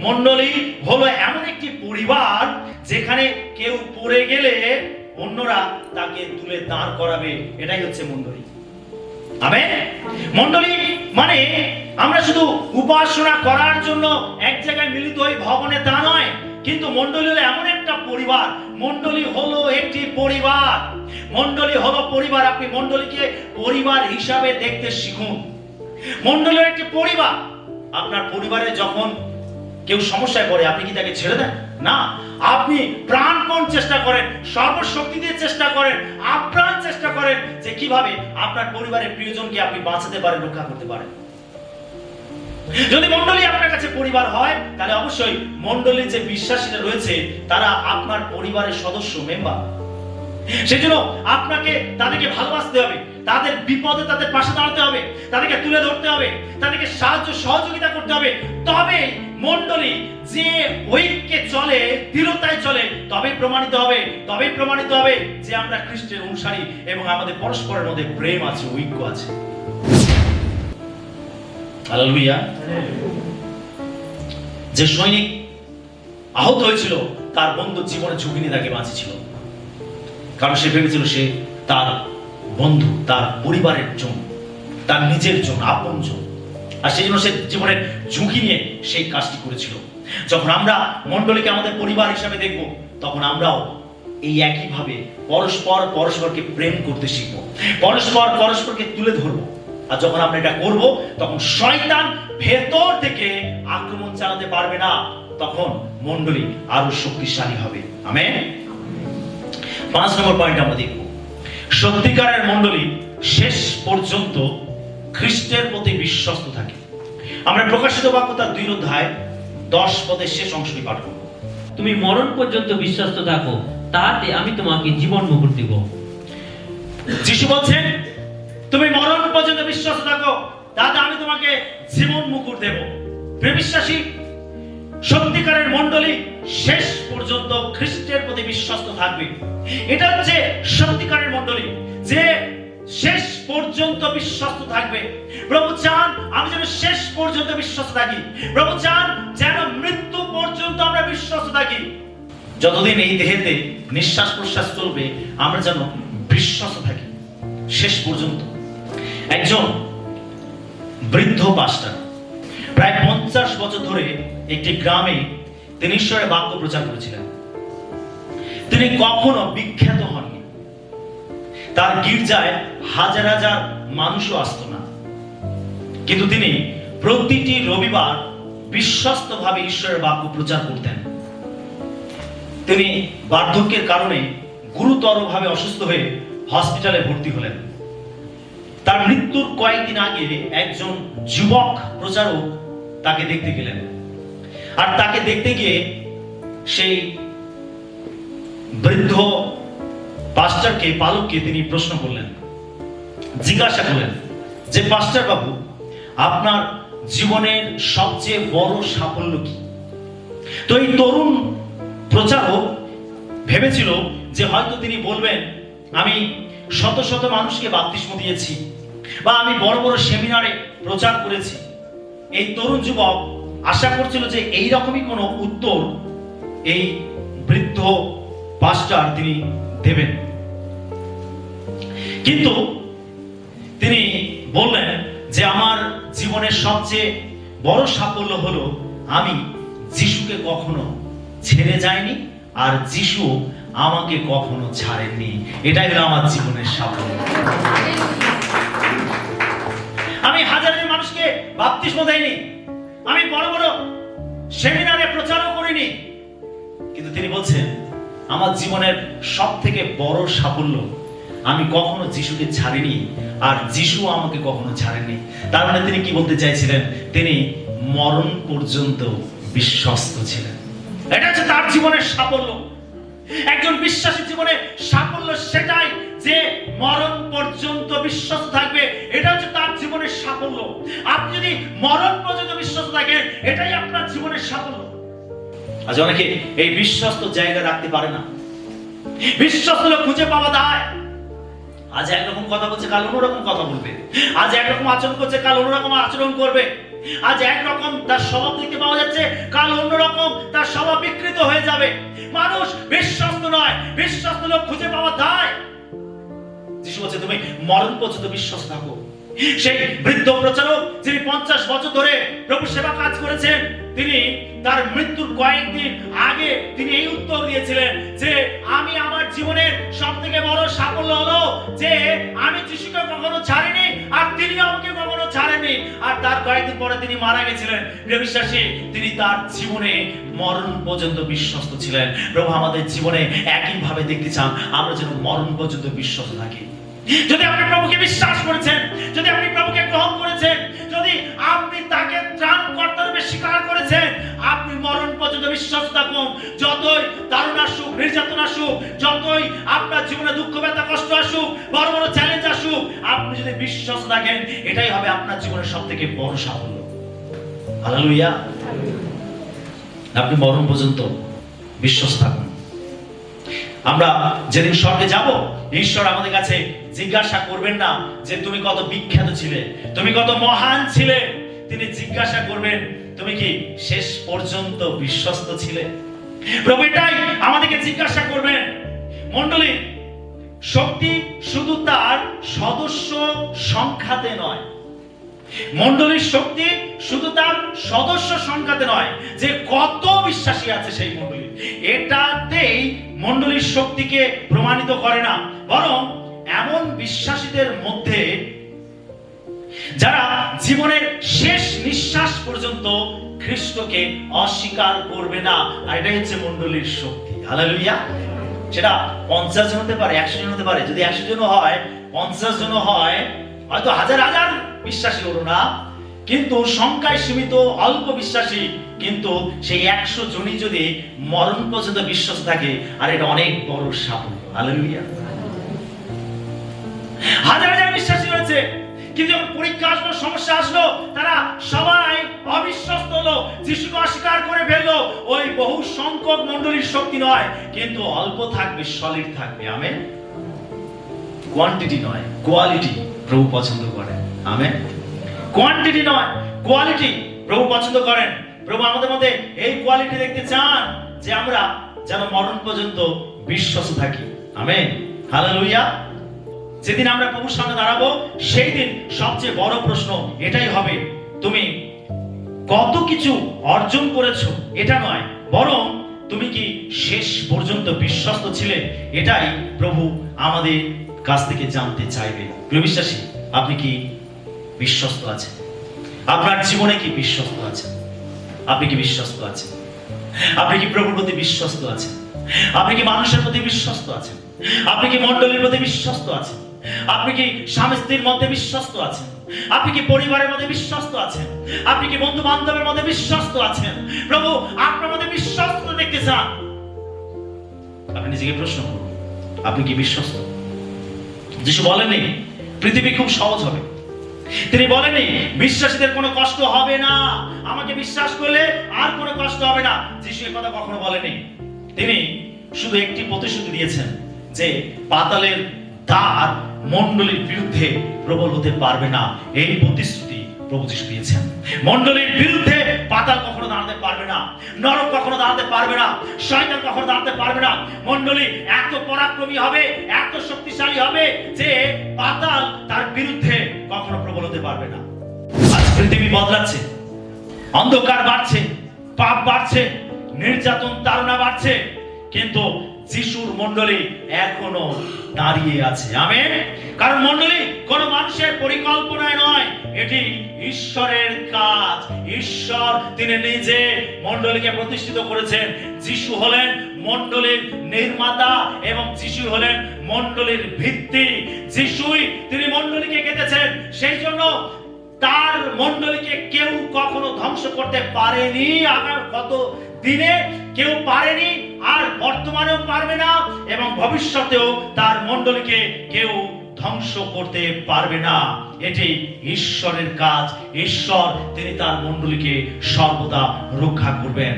মণ্ডলী হলো এমন একটি পরিবার যেখানে কেউ পড়ে গেলে অন্যরা তাকে তুলে দাঁড় করাবে, এটাই হচ্ছে মণ্ডলী। আমেন। মণ্ডলী মানে আমরা শুধু উপাসনা করার জন্য এক জায়গায় মিলিত হই ভবনে, তা নয়, কিন্তু মণ্ডলী হলো এমন একটা পরিবার। মণ্ডলী হলো একটি পরিবার, মণ্ডলী হলো পরিবার। আপনি মণ্ডলীকে পরিবার হিসাবে দেখতে শিখুন। মণ্ডলী একটি পরিবার। আপনার পরিবারে যখন কেউ সমস্যায় পড়ে আপনি কি তাকে ছেড়ে দেন? না, আপনি প্রাণপণ চেষ্টা করেন, সর্বশক্তি দিয়ে চেষ্টা করেন, আপ্রাণ চেষ্টা করেন যে কিভাবে আপনার পরিবারের প্রিয়জনকে আপনি বাঁচাতে পারেন, রক্ষা করতে পারেন। যদি মণ্ডলী আপনার কাছে পরিবার হয় তাহলে অবশ্যই মণ্ডলীর যে বিশ্বাসীরা রয়েছে তারা আপনার পরিবারের সদস্য, মেম্বার। সেজন্য আপনাকে তাদেরকে ভালোবাসতে হবে, তাদের বিপদে তাদের পাশে দাঁড়াতে হবে, তাদেরকে তুলে ধরতে হবে, তাদেরকে সাহায্য সহযোগিতা করতে হবে। তবে মণ্ডলী যে ঐক্যে চলে, দৃঢ়তায় চলে, তবেই প্রমাণিত হবে, তবেই প্রমাণিত হবে যে আমরা খ্রিস্টের অনুসারী এবং আমাদের পরস্পরের মধ্যে প্রেম আছে, ঐক্য আছে। হালেলুয়া। যে সৈনিক আহত হয়েছিল তার বন্ধু জীবনে ঝুঁকি নিয়ে তাকে বাঁচিয়েছিল, কারণ সে ভেবেছিল সে তার বন্ধু, তার পরিবারের জন্য, তার নিজের জন্য, আপন জন্য, আর সেই জন্য সে জীবনের ঝুঁকি নিয়ে সেই কাজটি করেছিল। যখন আমরা মণ্ডলীকে আমাদের পরিবার হিসাবে দেখব তখন আমরাও এই একইভাবে পরস্পরকে প্রেম করতে শিখবো, পরস্পরকে তুলে ধরবো। আর যখন আমরা এটা করব তখন শয়তান ভেতর থেকে আক্রমণ চালাতে পারবে না, তখন মণ্ডলী আরো শক্তিশালী হবে। আমেন। 5 নম্বর পয়েন্ট আমরা দেখব, সত্যিকারের মণ্ডলী শেষ পর্যন্ত খ্রিস্টের প্রতি বিশ্বস্ত থাকে। আমরা প্রকাশিত বাক্য তার 2 অধ্যায় 10 পদের শেষ অংশটি পাঠ করব। তুমি মরণ পর্যন্ত বিশ্বস্ত থাকো, তাতে আমি তোমাকে জীবন মুকুট দিব। যিশু বলছেন তুমি মরণ পর্যন্ত বিশ্বস্ত থাকো, তাতে আমি তোমাকে জীবন মুকুট দেব। প্রিয় বিশ্বাসী, সত্যিকারের মণ্ডলী শেষ পর্যন্ত খ্রিস্টের প্রতি বিশ্বস্ত থাকবে। এটা হচ্ছে সত্যিকারের মণ্ডলী, যে শেষ পর্যন্ত বিশ্বস্ত থাকবে। প্রভু চান আমি যেন শেষ পর্যন্ত বিশ্বস্ত থাকি। প্রভু চান যেন মৃত্যু পর্যন্ত আমরা বিশ্বস্ত থাকি। যতদিন এই দেহেতে নিঃশ্বাস প্রশ্বাস চলবে আমরা যেন বিশ্বস্ত থাকি শেষ পর্যন্ত। একজন বৃদ্ধ পাস্টার প্রায় 50 বছর ধরে একটি গ্রামে তিনি ঈশ্বরের বাক্য প্রচার করেছিলেন। তিনি কখনো বিখ্যাত হননি, তার গির্জায় হাজার হাজার মানুষও আসতো না, কিন্তু তিনি প্রতিটি রবিবার বিশ্বস্তভাবে ঈশ্বরের বাক্য প্রচার করতেন। তিনি বার্ধক্যের কারণে গুরুতরভাবে অসুস্থ হয়ে হসপিটালে ভর্তি হলেন। তার মৃত্যুর কয়েকদিন আগে একজন যুবক প্রচারক তাকে দেখতে গেলেন, আর তাকে দেখতে গিয়ে সেই বৃদ্ধ পাস্টারকে, পালককে তিনি প্রশ্ন করলেন, জিজ্ঞাসা করলেন যে পাস্টার বাবু, আপনার জীবনের সবচেয়ে বড় সাফল্য কি? তো এই তরুণ প্রচারক ভেবেছিল যে হয়তো তিনি বলবেন, আমি শত শত মানুষকে বাপ্তিস্ম দিয়েছি, বা আমি বড় বড় সেমিনারে প্রচার করেছি। এই তরুণ যুবক আশা করছিল যে এই রকমই কোনো উত্তর এই বৃদ্ধ পাস্টার তিনি দেবেন, কিন্তু তিনি বললেন যে আমার জীবনের সবচেয়ে বড় সাফল্য হলো আমি যিশুকে কখনো ছেড়ে যাইনি, আর যিশু আমাকে কখনো ছাড়েননি। এটাই হলো আমার জীবনের সাফল্য। আমি হাজারের মানুষকে বাপ্তিস্ম দেইনি, আমি বড় বড় সেমিনারে প্রচারও করিনি, কিন্তু তিনি বলছেন আমার জীবনের সব থেকে বড় সাফল্য আমি কখনো যিশুকে ছাড়িনি, আর যিশু আমাকে কখনো ছাড়েনি। তার মানে তিনি কি বলতে চাইছিলেন? তিনি মরণ পর্যন্ত বিশ্বস্ত ছিলেন। এটা হচ্ছে তার জীবনের সাফল্য। একজন বিশ্বাসী জীবনে সাফল্য সেটাই যে মরণ পর্যন্ত বিশ্বস্ত থাকবে। এটা হচ্ছে তার জীবনের সাফল্য। আপনি যদি মরণ পর্যন্ত বিশ্বস্ত থাকেন, এটাই আপনার জীবনের সাফল্য। আজ অনেকে এই বিশ্বস্ত জায়গা রাখতে পারে না। বিশ্বস্ত লোক খুঁজে পাওয়া দায়। আজ একরকম কথা বলছে, কাল অন্যরকম কথা বলবে। আজ একরকম আচরণ করছে, কাল অন্যরকম আচরণ করবে। আজ একরকম তার স্বভাব দেখতে পাওয়া যাচ্ছে, কাল অন্যরকম তার স্বভাব বিকৃত হয়ে যাবে। মানুষ বিশ্বস্ত নয়, বিশ্বস্ত লোক খুঁজে পাওয়া দায়। যিশু বলছে তুমি মরণ পর্যন্ত বিশ্বস্ত থাকো। সেই বৃদ্ধ প্রচারক যিনি 50 বছর ধরে প্রভু সেবা কাজ করেছেন, তিনি তার মৃত্যুর কয়েকদিন আগে তিনি এই উত্তর দিয়েছিলেন যে আমি আমার জীবনের সবথেকে বড় সাফল্য হলো যে আমি যিশুকে কখনো ছাড়িনি, আর তিনি আমাকে কখনো ছাড়েনি। আর তার কয়েকদিন পরে তিনি মারা গেছিলেন। প্রিয় বিশ্বাসী, তিনি তার জীবনে মরণ পর্যন্ত বিশ্বস্ত ছিলেন। প্রভু আমাদের জীবনে একই ভাবে দেখতে চান, আমরা যেন মরণ পর্যন্ত বিশ্বস্ত থাকি। যদি আপনি প্রভুকে বিশ্বাস করেছেন, যদি আপনি প্রভুকে গ্রহণ করেছেন, যদি আপনি তাকে ত্রাণকর্তা রূপে স্বীকার করেছেন, আপনি মরণ পর্যন্ত বিশ্বস্ত থাকুন। যতই দারুণ আসুক, নির্যাতন আসুক, যতই আপনার জীবনে দুঃখ ব্যথা কষ্ট আসুক, বড় বড় চ্যালেঞ্জ আসুক, আপনি যদি বিশ্বাস থাকেন, এটাই হবে আপনার জীবনের সবথেকে বড় সাফল্য। হালেলুয়া। আপনি মরণ পর্যন্ত বিশ্বস্ত থাকুন। আমরা যেদিন স্বর্গে যাব, ঈশ্বর আমাদের কাছে জিজ্ঞাসা করবেন না যে তুমি কত বিখ্যাত ছিলে, তুমি কত মহান ছিলে। তিনি জিজ্ঞাসা করবেন তুমি কি শেষ পর্যন্ত বিশ্বস্ত ছিলে। প্রভু এটাই আমাদেরকে জিজ্ঞাসা করবেন। মণ্ডলী, শক্তি শুধু তার সদস্য সংখ্যাতে নয়, মণ্ডলীর শক্তি শুধু তার সদস্য সংখ্যাতে নয় যে কত বিশ্বাসী আছে সেই মণ্ডলী, এটাতেই মণ্ডলীর শক্তিকে প্রমাণিত করে না, বরং এমন বিশ্বাসীদের মধ্যে যারা জীবনের শেষ নিঃশ্বাস পর্যন্ত খ্রিস্টকে অস্বীকার করবে না, আর এটাই হচ্ছে মণ্ডলীর শক্তি। হালেলুয়া। সেটা 50 জন হতে পারে, 100 জন হতে পারে। যদি 100 জন হয়, 50 জন হয়, হয়তো হাজার হাজার বিশ্বাসী হলো না, কিন্তু সংখ্যায় সীমিত অল্প বিশ্বাসী, কিন্তু সেই 100 জনই যদি মরণ পর্যন্ত বিশ্বাস থাকে, আর এটা অনেক বড় সাফল্য। হালেলুয়া। হাজার হাজার বিশ্বাসী রয়েছে, কিন্তু যখন পরীক্ষা আসলো, সমস্যা আসলো, তারা সবাই অবিশ্বস্ত হলো, যিশুকে অস্বীকার করে ফেললো। ওই বহু সংখ্যক মণ্ডলীর শক্তি নয়, কিন্তু অল্প থাকবে, সলিড থাকবে। আমেন। কোয়ান্টিটি নয়, কোয়ালিটি প্রভু পছন্দ করেন। আমেন। কোয়ান্টিটি নয়, কোয়ালিটি প্রভু পছন্দ করেন। প্রভু আমাদের মধ্যে এই কোয়ালিটি দেখতে চান যে আমরা যেন মরণ পর্যন্ত বিশ্বস্ত থাকি। আমেন। হালেলুয়া। যেদিন আমরা প্রভুর সামনে দাঁড়াবো, সেই দিন সবচেয়ে বড় প্রশ্ন এটাই হবে, তুমি কত কিছু অর্জন করেছো এটা নয়, বরং তুমি কি শেষ পর্যন্ত বিশ্বস্ত ছিলে। এটাই প্রভু আমাদের কাছ থেকে জানতে চাইবে। প্রিয় বিশ্বাসী, আপনি কি বিশ্বস্ত আছেন? আপনার জীবনে কি বিশ্বস্ত আছেন? আপনি কি বিশ্বস্ত আছেন? আপনি কি প্রভুর প্রতি বিশ্বস্ত আছেন? আপনি কি মানুষের প্রতি বিশ্বস্ত আছেন? আপনি কি মণ্ডলীর প্রতি বিশ্বস্ত আছেন? আপনি কি স্বামী স্ত্রীর মধ্যে বিশ্বস্ত আছেন? আপনি কি পরিবারের মধ্যে বিশ্বস্ত আছেন? আপনি কি বন্ধু বান্ধবের মধ্যে বিশ্বস্ত আছেন? প্রভু আপনার মধ্যে বিশ্বস্ত দেখতে চান। আপনি নিজেকে প্রশ্ন করুন, আপনি কি বিশ্বস্ত? যিশু বলেননি পৃথিবী খুব সহজ হবে, তিনি বলেননি বিশ্বাসীদের কোনো কষ্ট হবে না, আমাকে বিশ্বাস করলে আর কোনো কষ্ট হবে না। যিশু এই কথা কখনো বলেনি। তিনি শুধু একটি প্রতিশ্রুতি দিয়েছেন যে পাতালের দ্বার মণ্ডলীর বিরুদ্ধে প্রবল হতে পারবে না। এই প্রতিশ্রুতি প্রভু যিশু দিয়েছেন। মণ্ডলীর বিরুদ্ধে পাতাল কখনো দাঁড়াতে পারবে না, নরক কখনো দাঁড়াতে পারবে না, শয়তান কখনো দাঁড়াতে পারবে না। মণ্ডলী এত পরাক্রমী হবে, এত শক্তিশালী হবে যে পাতাল তার বিরুদ্ধে কখনো প্রবল হতে পারবে না। আজ পৃথিবী বদলাচ্ছে, অন্ধকার বাড়ছে, পাপ বাড়ছে, নির্যাতন তাড়না বাড়ছে, কিন্তু যিশুর মণ্ডলী এখনো দাঁড়িয়ে আছে। আমেন। কারণ মণ্ডলী কোন মানুষের পরিকল্পনায় নয়, এটি ঈশ্বরের কাজ। ঈশ্বর তিনি নিজে মণ্ডলীকে প্রতিষ্ঠিত করেছেন। যিশু হলেন মণ্ডলীর নির্মাতা এবং যিশু হলেন মণ্ডলীর ভিত্তি। যিশুই তিনি মণ্ডলীকে গেঁথেছেন, সেই জন্য তার মণ্ডলীকে কেউ কখনো ধ্বংস করতে পারেনি। আগার কত দিনে কেউ পারেনি, আর বর্তমানেও পারবে না, এবং ভবিষ্যতেও তার মণ্ডলীকে কেউ ধ্বংস করতে পারবে না। এটি ঈশ্বরের কাজ। ঈশ্বর তিনি তার মণ্ডলীকে সর্বদা রক্ষা করবেন।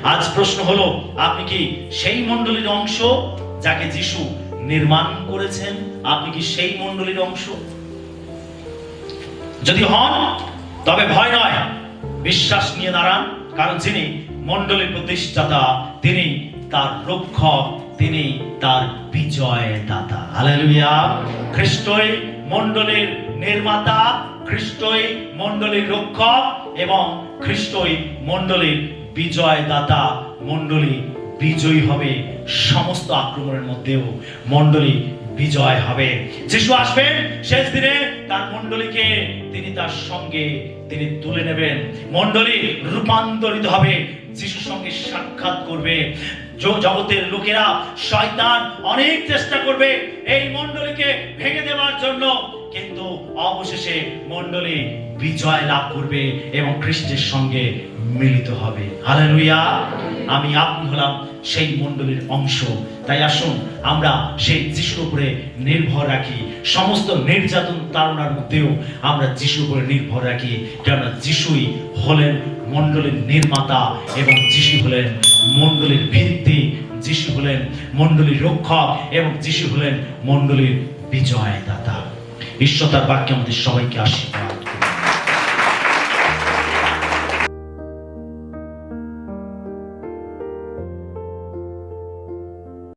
আজ প্রশ্ন হলো, আপনি কি সেই মণ্ডলীর অংশ যাকে যিশু নির্মাণ করেছেন? আপনি কি সেই মণ্ডলীর অংশ? যদি হন তবে ভয় নয়, বিশ্বাস নিয়ে দাঁড়ান, কারণ যিনি মণ্ডলীর প্রতিষ্ঠাতা তিনি তার রক্ষক, তিনি তার বিজয় দাতা। হালেলুয়া। খ্রিস্টই মণ্ডলীর নির্মাতা, খ্রিস্টই মণ্ডলীর রক্ষক এবং খ্রিস্টই মণ্ডলীর বিজয় দাতা। মণ্ডলী বিজয়ী হবে, সমস্ত আক্রমণের মধ্যেও মণ্ডলী বিজয় হবে। যিশু আসবেন শেষ দিনে, তার মণ্ডলীকে তিনি তার সঙ্গে তিনি তুলে নেবেন। মণ্ডলী রূপান্তরিত হবে, যিশুর সঙ্গে সাক্ষাৎ করবে। জগতের লোকেরা, শয়তান অনেক চেষ্টা করবে এই মণ্ডলীকে ভেঙে দেওয়ার জন্য, কিন্তু অবশেষে মণ্ডলী বিজয় লাভ করবে এবং খ্রিস্টের সঙ্গে মিলিত হবে। হালেলুয়া। আমি আপনি হলাম সেই মণ্ডলীর অংশ। তাই আসুন আমরা সেই যিশুর উপরে নির্ভর রাখি। সমস্ত নির্যাতন তাড়নার মধ্যেও আমরা যিশুর উপরে নির্ভর রাখি, কেননা যিশুই হলেন মণ্ডলীর নির্মাতা এবং যিশু হলেন মণ্ডলীর ভিত্তি। যিশু হলেন মণ্ডলীর রক্ষক এবং যিশু হলেন মণ্ডলীর বিজয় দাতা। ঈশ্বর তার বাক্যে আমাদের সবাইকে আশীর্বাদ